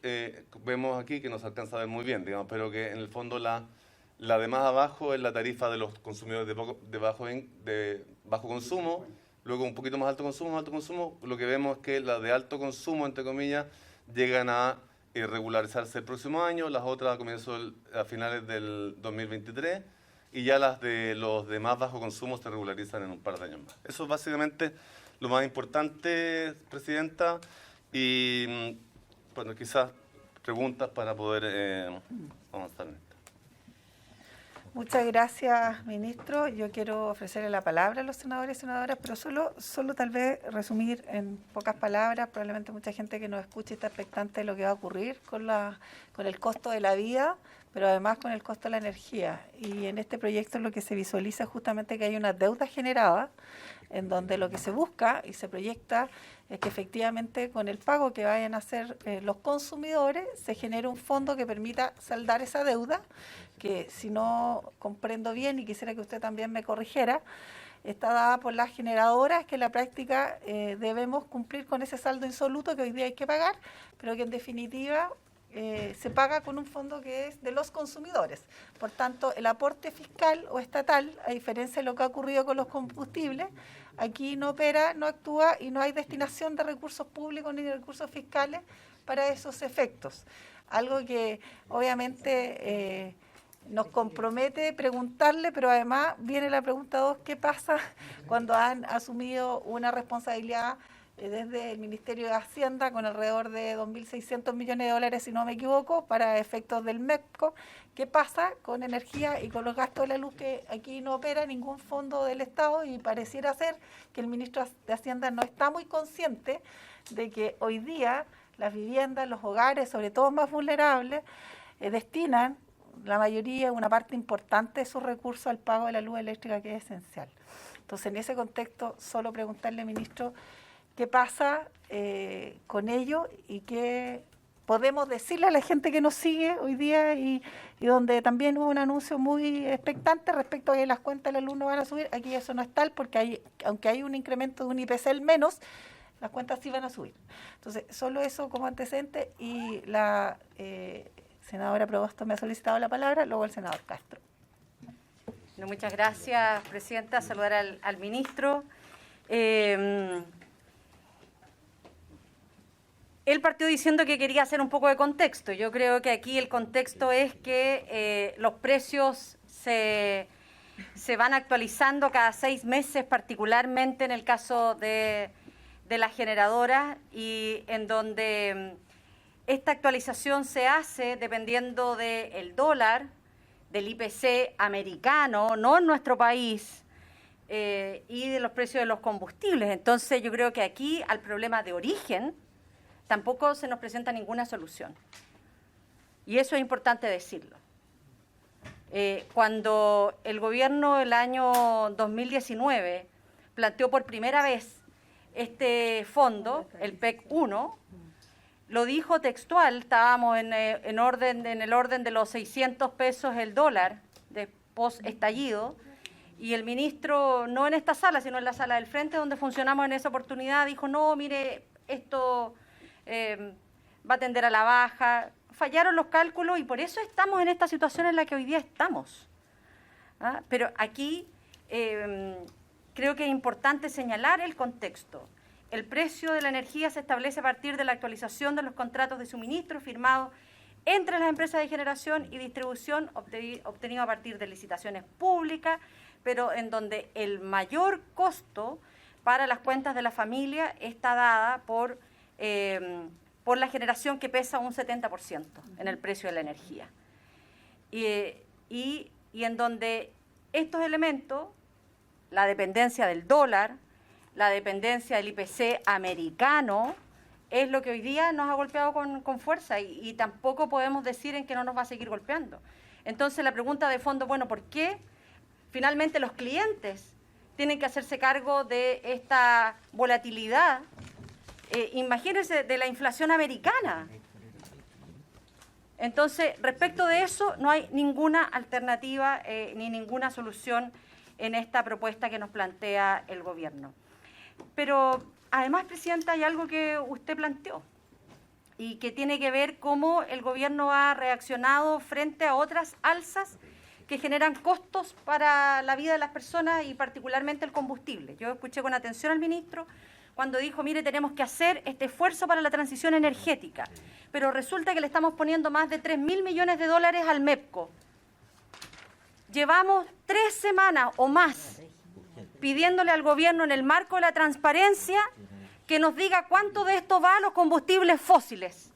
vemos aquí que nos alcanza a ver muy bien, digamos, pero que en el fondo la de más abajo es la tarifa de los consumidores de bajo consumo. Luego un poquito más alto consumo, lo que vemos es que las de alto consumo, entre comillas, llegan a regularizarse el próximo año, las otras a finales del 2023, y ya las de los de más bajo consumo se regularizan en un par de años más. Eso es básicamente lo más importante, Presidenta, y bueno, quizás preguntas para poder avanzar en esto. Muchas gracias, ministro. Yo quiero ofrecerle la palabra a los senadores y senadoras, pero solo tal vez resumir en pocas palabras. Probablemente mucha gente que nos escuche está expectante de lo que va a ocurrir con el costo de la vida, pero además con el costo de la energía. Y en este proyecto lo que se visualiza es justamente que hay una deuda generada, en donde lo que se busca y se proyecta es que efectivamente con el pago que vayan a hacer los consumidores se genere un fondo que permita saldar esa deuda, que si no comprendo bien y quisiera que usted también me corrigiera, está dada por las generadoras, que en la práctica debemos cumplir con ese saldo insoluto que hoy día hay que pagar, pero que en definitiva se paga con un fondo que es de los consumidores. Por tanto, el aporte fiscal o estatal, a diferencia de lo que ha ocurrido con los combustibles, aquí no opera, no actúa y no hay destinación de recursos públicos ni de recursos fiscales para esos efectos. Algo que obviamente nos compromete preguntarle, pero además viene la pregunta 2, ¿qué pasa cuando han asumido una responsabilidad desde el Ministerio de Hacienda con alrededor de 2.600 millones de dólares, si no me equivoco, para efectos del MEPCO. ¿Qué pasa con energía y con los gastos de la luz? Que aquí no opera ningún fondo del Estado y pareciera ser que el ministro de Hacienda no está muy consciente de que hoy día las viviendas, los hogares, sobre todo más vulnerables, destinan la mayoría, una parte importante de sus recursos al pago de la luz eléctrica, que es esencial. Entonces, en ese contexto, solo preguntarle, ministro, qué pasa con ello y qué podemos decirle a la gente que nos sigue hoy día y donde también hubo un anuncio muy expectante respecto a que las cuentas de la luz no van a subir. Aquí eso no es tal, porque aunque hay un incremento de un IPC al menos, las cuentas sí van a subir. Entonces, solo eso como antecedente, y la senadora Proboste me ha solicitado la palabra, luego el senador Castro. No, muchas gracias, presidenta. Saludar al ministro. Él partió diciendo que quería hacer un poco de contexto. Yo creo que aquí el contexto es que los precios se van actualizando cada 6 meses, particularmente en el caso de las generadoras, y en donde esta actualización se hace dependiendo del dólar, del IPC americano, no en nuestro país, y de los precios de los combustibles. Entonces yo creo que aquí al problema de origen tampoco se nos presenta ninguna solución. Y eso es importante decirlo. Cuando el gobierno el año 2019 planteó por primera vez este fondo, el PEC 1, lo dijo textual, estábamos en el orden de los 600 pesos el dólar de post-estallido, y el ministro, no en esta sala, sino en la sala del frente, donde funcionamos en esa oportunidad, dijo, no, mire, esto va a tender a la baja. Fallaron los cálculos y por eso estamos en esta situación en la que hoy día estamos. ¿Ah? Pero aquí creo que es importante señalar el contexto. El precio de la energía se establece a partir de la actualización de los contratos de suministro firmados entre las empresas de generación y distribución, obtenido a partir de licitaciones públicas, pero en donde el mayor costo para las cuentas de la familia está dada por la generación, que pesa un 70% en el precio de la energía. Y en donde estos elementos, la dependencia del dólar, la dependencia del IPC americano, es lo que hoy día nos ha golpeado con fuerza y tampoco podemos decir en que no nos va a seguir golpeando. Entonces la pregunta de fondo, bueno, ¿por qué finalmente los clientes tienen que hacerse cargo de esta volatilidad? Imagínense, de la inflación americana. Entonces, respecto de eso, no hay ninguna alternativa ni ninguna solución en esta propuesta que nos plantea el gobierno. Pero además, presidenta, hay algo que usted planteó y que tiene que ver cómo el gobierno ha reaccionado frente a otras alzas que generan costos para la vida de las personas y particularmente el combustible. Yo escuché con atención al ministro cuando dijo, mire, tenemos que hacer este esfuerzo para la transición energética, pero resulta que le estamos poniendo más de 3.000 millones de dólares al MEPCO. Llevamos 3 semanas o más pidiéndole al gobierno, en el marco de la transparencia, que nos diga cuánto de esto va a los combustibles fósiles,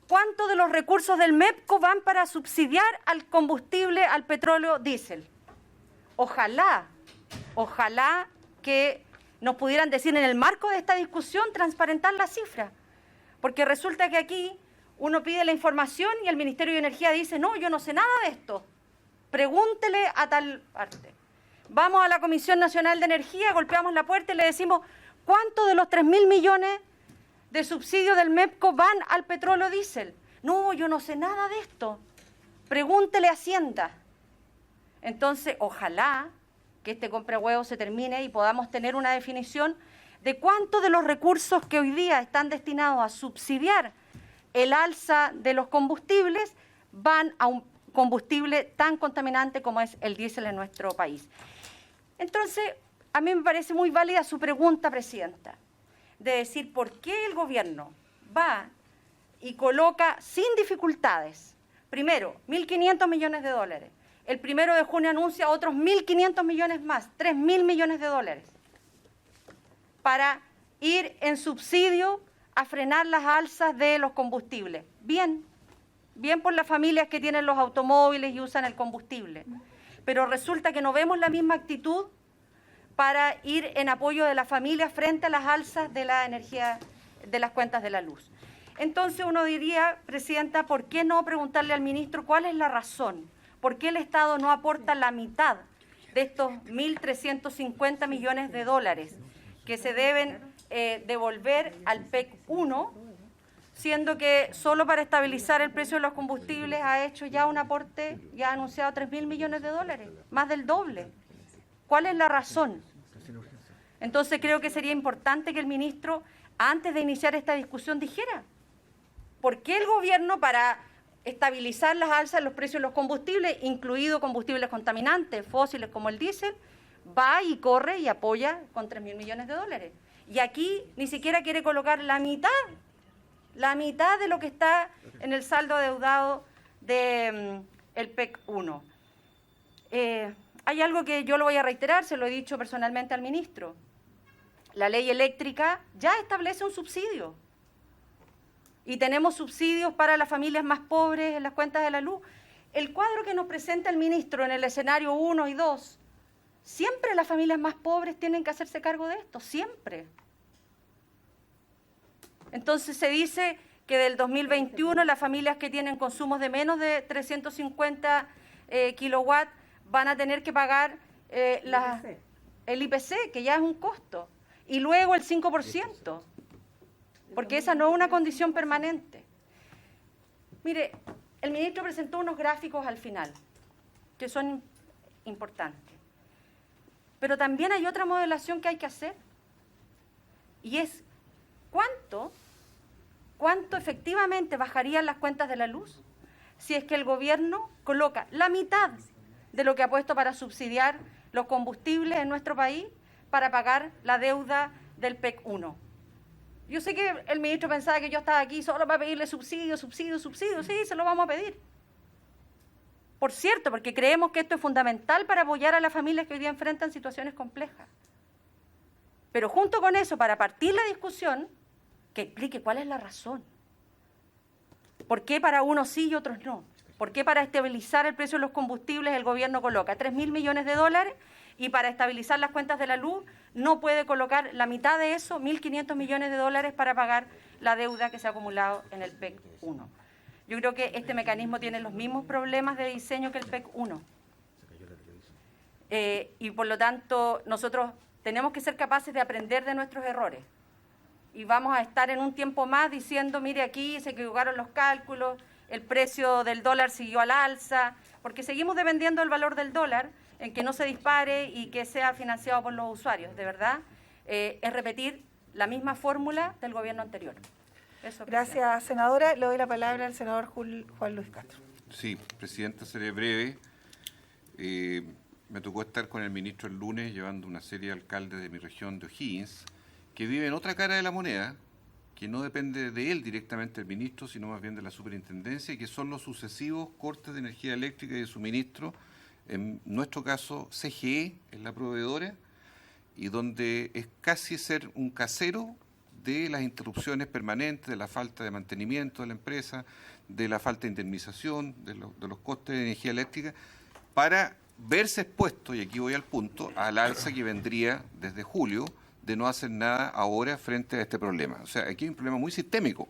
cuánto de los recursos del MEPCO van para subsidiar al combustible, al petróleo diésel. Ojalá que nos pudieran decir en el marco de esta discusión, transparentar la cifra, porque resulta que aquí uno pide la información y el Ministerio de Energía dice, no, yo no sé nada de esto, pregúntele a tal parte. Vamos a la Comisión Nacional de Energía, golpeamos la puerta y le decimos, ¿cuánto de los 3.000 millones de subsidios del MEPCO van al petróleo diésel? No, yo no sé nada de esto, pregúntele a Hacienda. Entonces, ojalá que este comprahuevo se termine y podamos tener una definición de cuánto de los recursos que hoy día están destinados a subsidiar el alza de los combustibles van a un combustible tan contaminante como es el diésel en nuestro país. Entonces, a mí me parece muy válida su pregunta, presidenta, de decir por qué el gobierno va y coloca sin dificultades, primero, 1.500 millones de dólares, el 1 de junio anuncia otros 1.500 millones más, 3.000 millones de dólares, para ir en subsidio a frenar las alzas de los combustibles. Bien, bien por las familias que tienen los automóviles y usan el combustible. Pero resulta que no vemos la misma actitud para ir en apoyo de las familias frente a las alzas de la energía, de las cuentas de la luz. Entonces uno diría, Presidenta, ¿por qué no preguntarle al ministro cuál es la razón? ¿Por qué el Estado no aporta la mitad de estos 1.350 millones de dólares que se deben devolver al PEC 1, siendo que solo para estabilizar el precio de los combustibles ha hecho ya un aporte, ya ha anunciado 3.000 millones de dólares, más del doble? ¿Cuál es la razón? Entonces creo que sería importante que el ministro, antes de iniciar esta discusión, dijera por qué el gobierno, para estabilizar las alzas de los precios de los combustibles, incluidos combustibles contaminantes, fósiles como el diésel, va y corre y apoya con 3.000 millones de dólares. Y aquí ni siquiera quiere colocar la mitad de lo que está en el saldo adeudado del PEC 1. Hay algo que yo lo voy a reiterar, se lo he dicho personalmente al ministro. La ley eléctrica ya establece un subsidio. Y tenemos subsidios para las familias más pobres en las cuentas de la luz. El cuadro que nos presenta el ministro en el escenario 1 y 2, siempre las familias más pobres tienen que hacerse cargo de esto, siempre. Entonces se dice que del 2021 las familias que tienen consumos de menos de 350 kilowatts van a tener que pagar el IPC, que ya es un costo, y luego el 5%, porque esa no es una condición permanente. Mire, el ministro presentó unos gráficos al final, que son importantes, pero también hay otra modelación que hay que hacer, y es cuánto efectivamente bajarían las cuentas de la luz si es que el gobierno coloca la mitad de lo que ha puesto para subsidiar los combustibles en nuestro país para pagar la deuda del PEC 1. Yo sé que el ministro pensaba que yo estaba aquí solo para pedirle subsidio, sí, se lo vamos a pedir. Por cierto, porque creemos que esto es fundamental para apoyar a las familias que hoy día enfrentan situaciones complejas. Pero junto con eso, para partir la discusión, que explique cuál es la razón. ¿Por qué para unos sí y otros no? ¿Por qué para estabilizar el precio de los combustibles el gobierno coloca 3.000 millones de dólares y para estabilizar las cuentas de la luz no puede colocar la mitad de eso, 1.500 millones de dólares, para pagar la deuda que se ha acumulado en el PEC 1? Yo creo que este mecanismo tiene los mismos problemas de diseño que el PEC 1. Y por lo tanto, nosotros tenemos que ser capaces de aprender de nuestros errores. Y vamos a estar en un tiempo más diciendo, mire, aquí se equivocaron los cálculos, el precio del dólar siguió al alza, porque seguimos dependiendo del valor del dólar, en que no se dispare y que sea financiado por los usuarios. De verdad, es repetir la misma fórmula del gobierno anterior. Eso, gracias, senadora. Le doy la palabra al senador Juan Luis Castro. Sí, Presidenta, seré breve. Me tocó estar con el ministro el lunes llevando una serie de alcaldes de mi región de O'Higgins, que vive en otra cara de la moneda, que no depende de él directamente el ministro, sino más bien de la superintendencia, y que son los sucesivos cortes de energía eléctrica y de suministro. En nuestro caso, CGE es la proveedora, y donde es casi ser un casero de las interrupciones permanentes, de la falta de mantenimiento de la empresa, de la falta de indemnización, de los costes de energía eléctrica, para verse expuesto, y aquí voy al punto, al alza que vendría desde julio, de no hacer nada ahora frente a este problema. O sea, aquí hay un problema muy sistémico,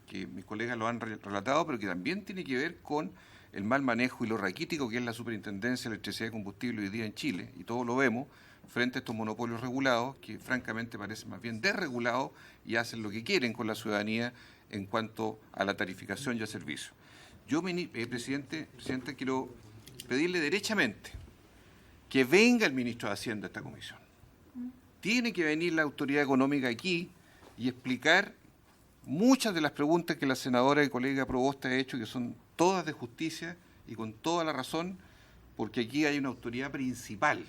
que mis colegas lo han relatado, pero que también tiene que ver con el mal manejo y lo raquítico que es la Superintendencia de Electricidad y Combustible hoy día en Chile, y todos lo vemos, frente a estos monopolios regulados, que francamente parecen más bien desregulados y hacen lo que quieren con la ciudadanía en cuanto a la tarificación y al servicio. Yo, Presidenta, quiero pedirle derechamente que venga el ministro de Hacienda a esta comisión. Tiene que venir la autoridad económica aquí y explicar muchas de las preguntas que la senadora y colega Proboste ha hecho, que son todas de justicia y con toda la razón, porque aquí hay una autoridad principal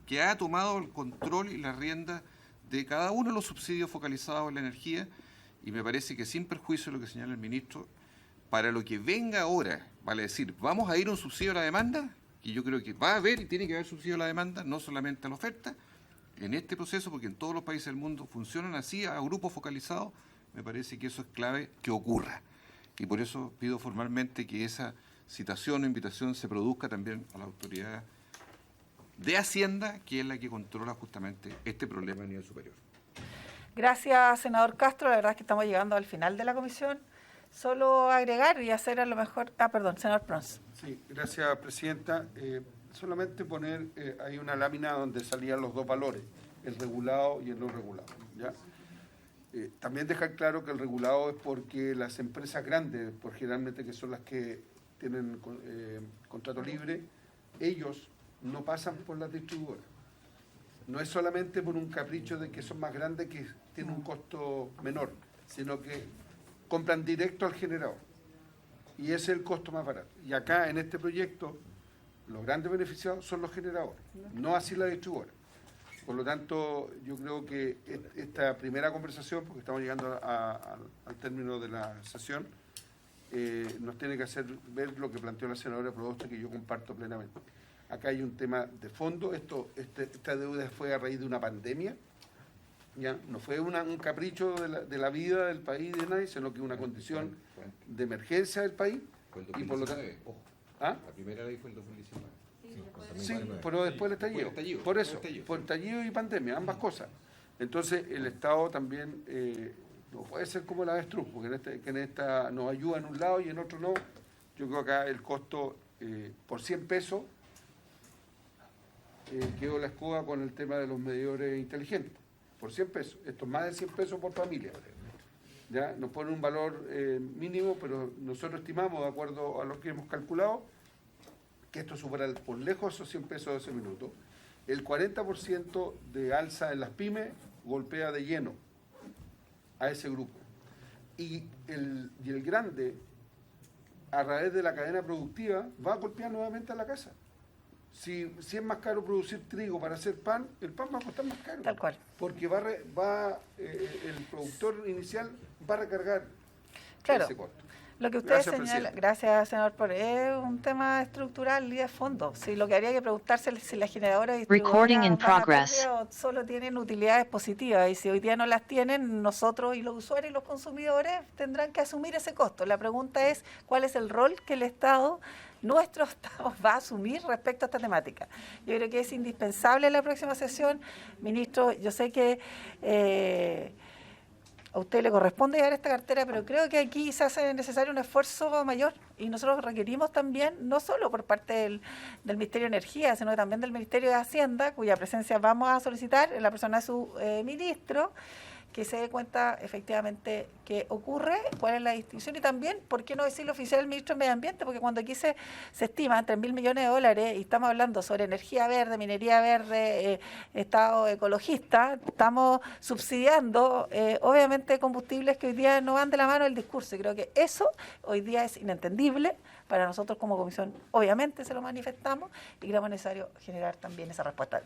que ha tomado el control y la rienda de cada uno de los subsidios focalizados en la energía, y me parece que sin perjuicio de lo que señala el ministro, para lo que venga ahora, vale decir, vamos a ir a un subsidio a la demanda, y yo creo que va a haber y tiene que haber subsidio a la demanda, no solamente a la oferta, en este proceso, porque en todos los países del mundo funcionan así, a grupos focalizados, me parece que eso es clave que ocurra. Y por eso pido formalmente que esa citación o invitación se produzca también a la autoridad de Hacienda, que es la que controla justamente este problema a nivel superior. Gracias, senador Castro. La verdad es que estamos llegando al final de la comisión. Solo agregar y hacer a lo mejor... perdón, senador Pons. Sí, gracias, presidenta. Solamente poner ahí una lámina donde salían los dos valores, el regulado y el no regulado, ¿ya? También dejar claro que el regulado es porque las empresas grandes, por generalmente que son las que tienen contrato libre, ellos no pasan por las distribuidoras. No es solamente por un capricho de que son más grandes que tienen un costo menor, sino que compran directo al generador. Y ese es el costo más barato. Y acá en este proyecto, los grandes beneficiados son los generadores, no así la distribuidora. Por lo tanto, yo creo que esta primera conversación, porque estamos llegando al término de la sesión, nos tiene que hacer ver lo que planteó la senadora Proboste, que yo comparto plenamente. Acá hay un tema de fondo. Esta deuda fue a raíz de una pandemia, ¿ya? No fue un capricho de la vida del país de nadie, sino que una condición de emergencia del país. Y por lo tanto, la primera ley fue el 2019. Sí, pero después el estallido. Por eso, por estallido y pandemia, ambas cosas. Entonces, el Estado también no puede ser como la avestruz, porque en esta nos ayuda en un lado y en otro no. Yo creo que acá el costo por 100 pesos quedó la escoba con el tema de los medidores inteligentes. Por 100 pesos. Esto es más de 100 pesos por familia. ¿Ya? Nos pone un valor mínimo, pero nosotros estimamos, de acuerdo a lo que hemos calculado, que esto supera por lejos esos 100 pesos de ese minuto. El 40% de alza en las pymes golpea de lleno a ese grupo. Y el grande, a través de la cadena productiva, va a golpear nuevamente a la casa. Si es más caro producir trigo para hacer pan, el pan va a costar más caro. Tal cual. Porque el productor inicial va a recargar ese costo. Lo que usted señala, gracias, senador, es un tema estructural y de fondo. Si lo que habría que preguntarse es si las generadoras distribuidoras o solo tienen utilidades positivas, y si hoy día no las tienen, nosotros y los usuarios y los consumidores tendrán que asumir ese costo. La pregunta es, ¿cuál es el rol que el Estado, nuestro Estado, va a asumir respecto a esta temática? Yo creo que es indispensable en la próxima sesión. Ministro, yo sé que a usted le corresponde llevar esta cartera, pero creo que aquí se hace necesario un esfuerzo mayor, y nosotros requerimos también, no solo por parte del Ministerio de Energía, sino también del Ministerio de Hacienda, cuya presencia vamos a solicitar en la persona de su ministro, que se dé cuenta efectivamente qué ocurre, cuál es la distinción, y también, ¿por qué no decirlo oficial del ministro de Medio Ambiente? Porque cuando aquí se estima 3.000 millones de dólares y estamos hablando sobre energía verde, minería verde, Estado ecologista, estamos subsidiando obviamente combustibles que hoy día no van de la mano del discurso, y creo que eso hoy día es inentendible. Para nosotros como comisión, obviamente se lo manifestamos y creemos necesario generar también esa respuesta.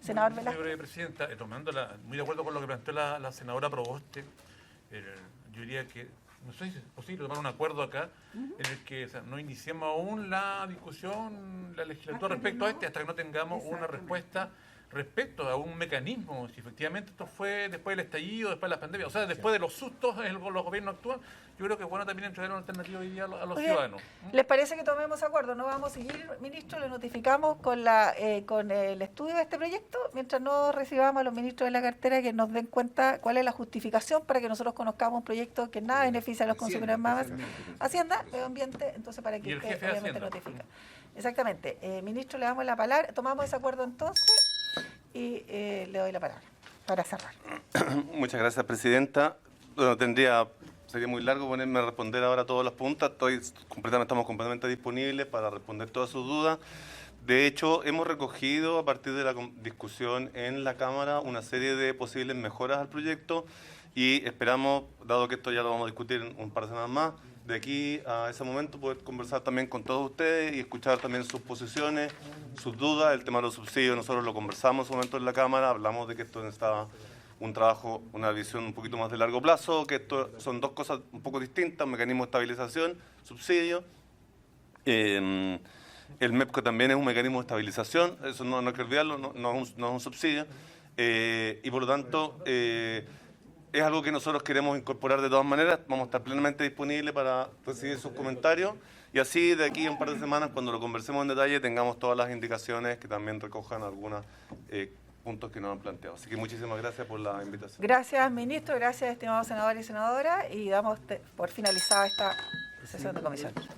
Senador Velázquez. Señora Presidenta, muy de acuerdo con lo que planteó la senadora Proboste, yo diría que no sé si es posible tomar un acuerdo acá en el que no iniciemos aún la discusión, la legislatura respecto a hasta que no tengamos una respuesta respecto a un mecanismo, si efectivamente esto fue después del estallido, después de la pandemia, o sea, después de los sustos los gobiernos actúan. Yo creo que es bueno también entregar una alternativa hoy día a los ciudadanos. ¿Les parece que tomemos acuerdo? No vamos a seguir, ministro, le notificamos con el estudio de este proyecto, mientras no recibamos a los ministros de la cartera que nos den cuenta cuál es la justificación para que nosotros conozcamos un proyecto que nada beneficia a los consumidores más. Hacienda, Medio Ambiente, entonces para que usted obviamente notifique. Exactamente. Ministro, le damos la palabra, tomamos ese acuerdo entonces y le doy la palabra para cerrar. Muchas gracias, presidenta. Bueno, sería muy largo ponerme a responder ahora todas las preguntas. Estamos completamente disponibles para responder todas sus dudas. De hecho, hemos recogido a partir de la discusión en la Cámara una serie de posibles mejoras al proyecto y esperamos, dado que esto ya lo vamos a discutir en un par de semanas más, de aquí a ese momento poder conversar también con todos ustedes y escuchar también sus posiciones, sus dudas. El tema de los subsidios nosotros lo conversamos en su momento en la Cámara, hablamos de que esto necesitaba un trabajo, una visión un poquito más de largo plazo, que esto son dos cosas un poco distintas, un mecanismo de estabilización, subsidio. El MEPCO también es un mecanismo de estabilización, eso no hay que olvidarlo, no es un subsidio. Y por lo tanto, es algo que nosotros queremos incorporar de todas maneras. Vamos a estar plenamente disponibles para recibir sus comentarios. Y así, de aquí a un par de semanas, cuando lo conversemos en detalle, tengamos todas las indicaciones que también recojan algunos puntos que nos han planteado. Así que muchísimas gracias por la invitación. Gracias, ministro. Gracias, estimados senadores y senadoras. Y damos por finalizada esta sesión de comisión.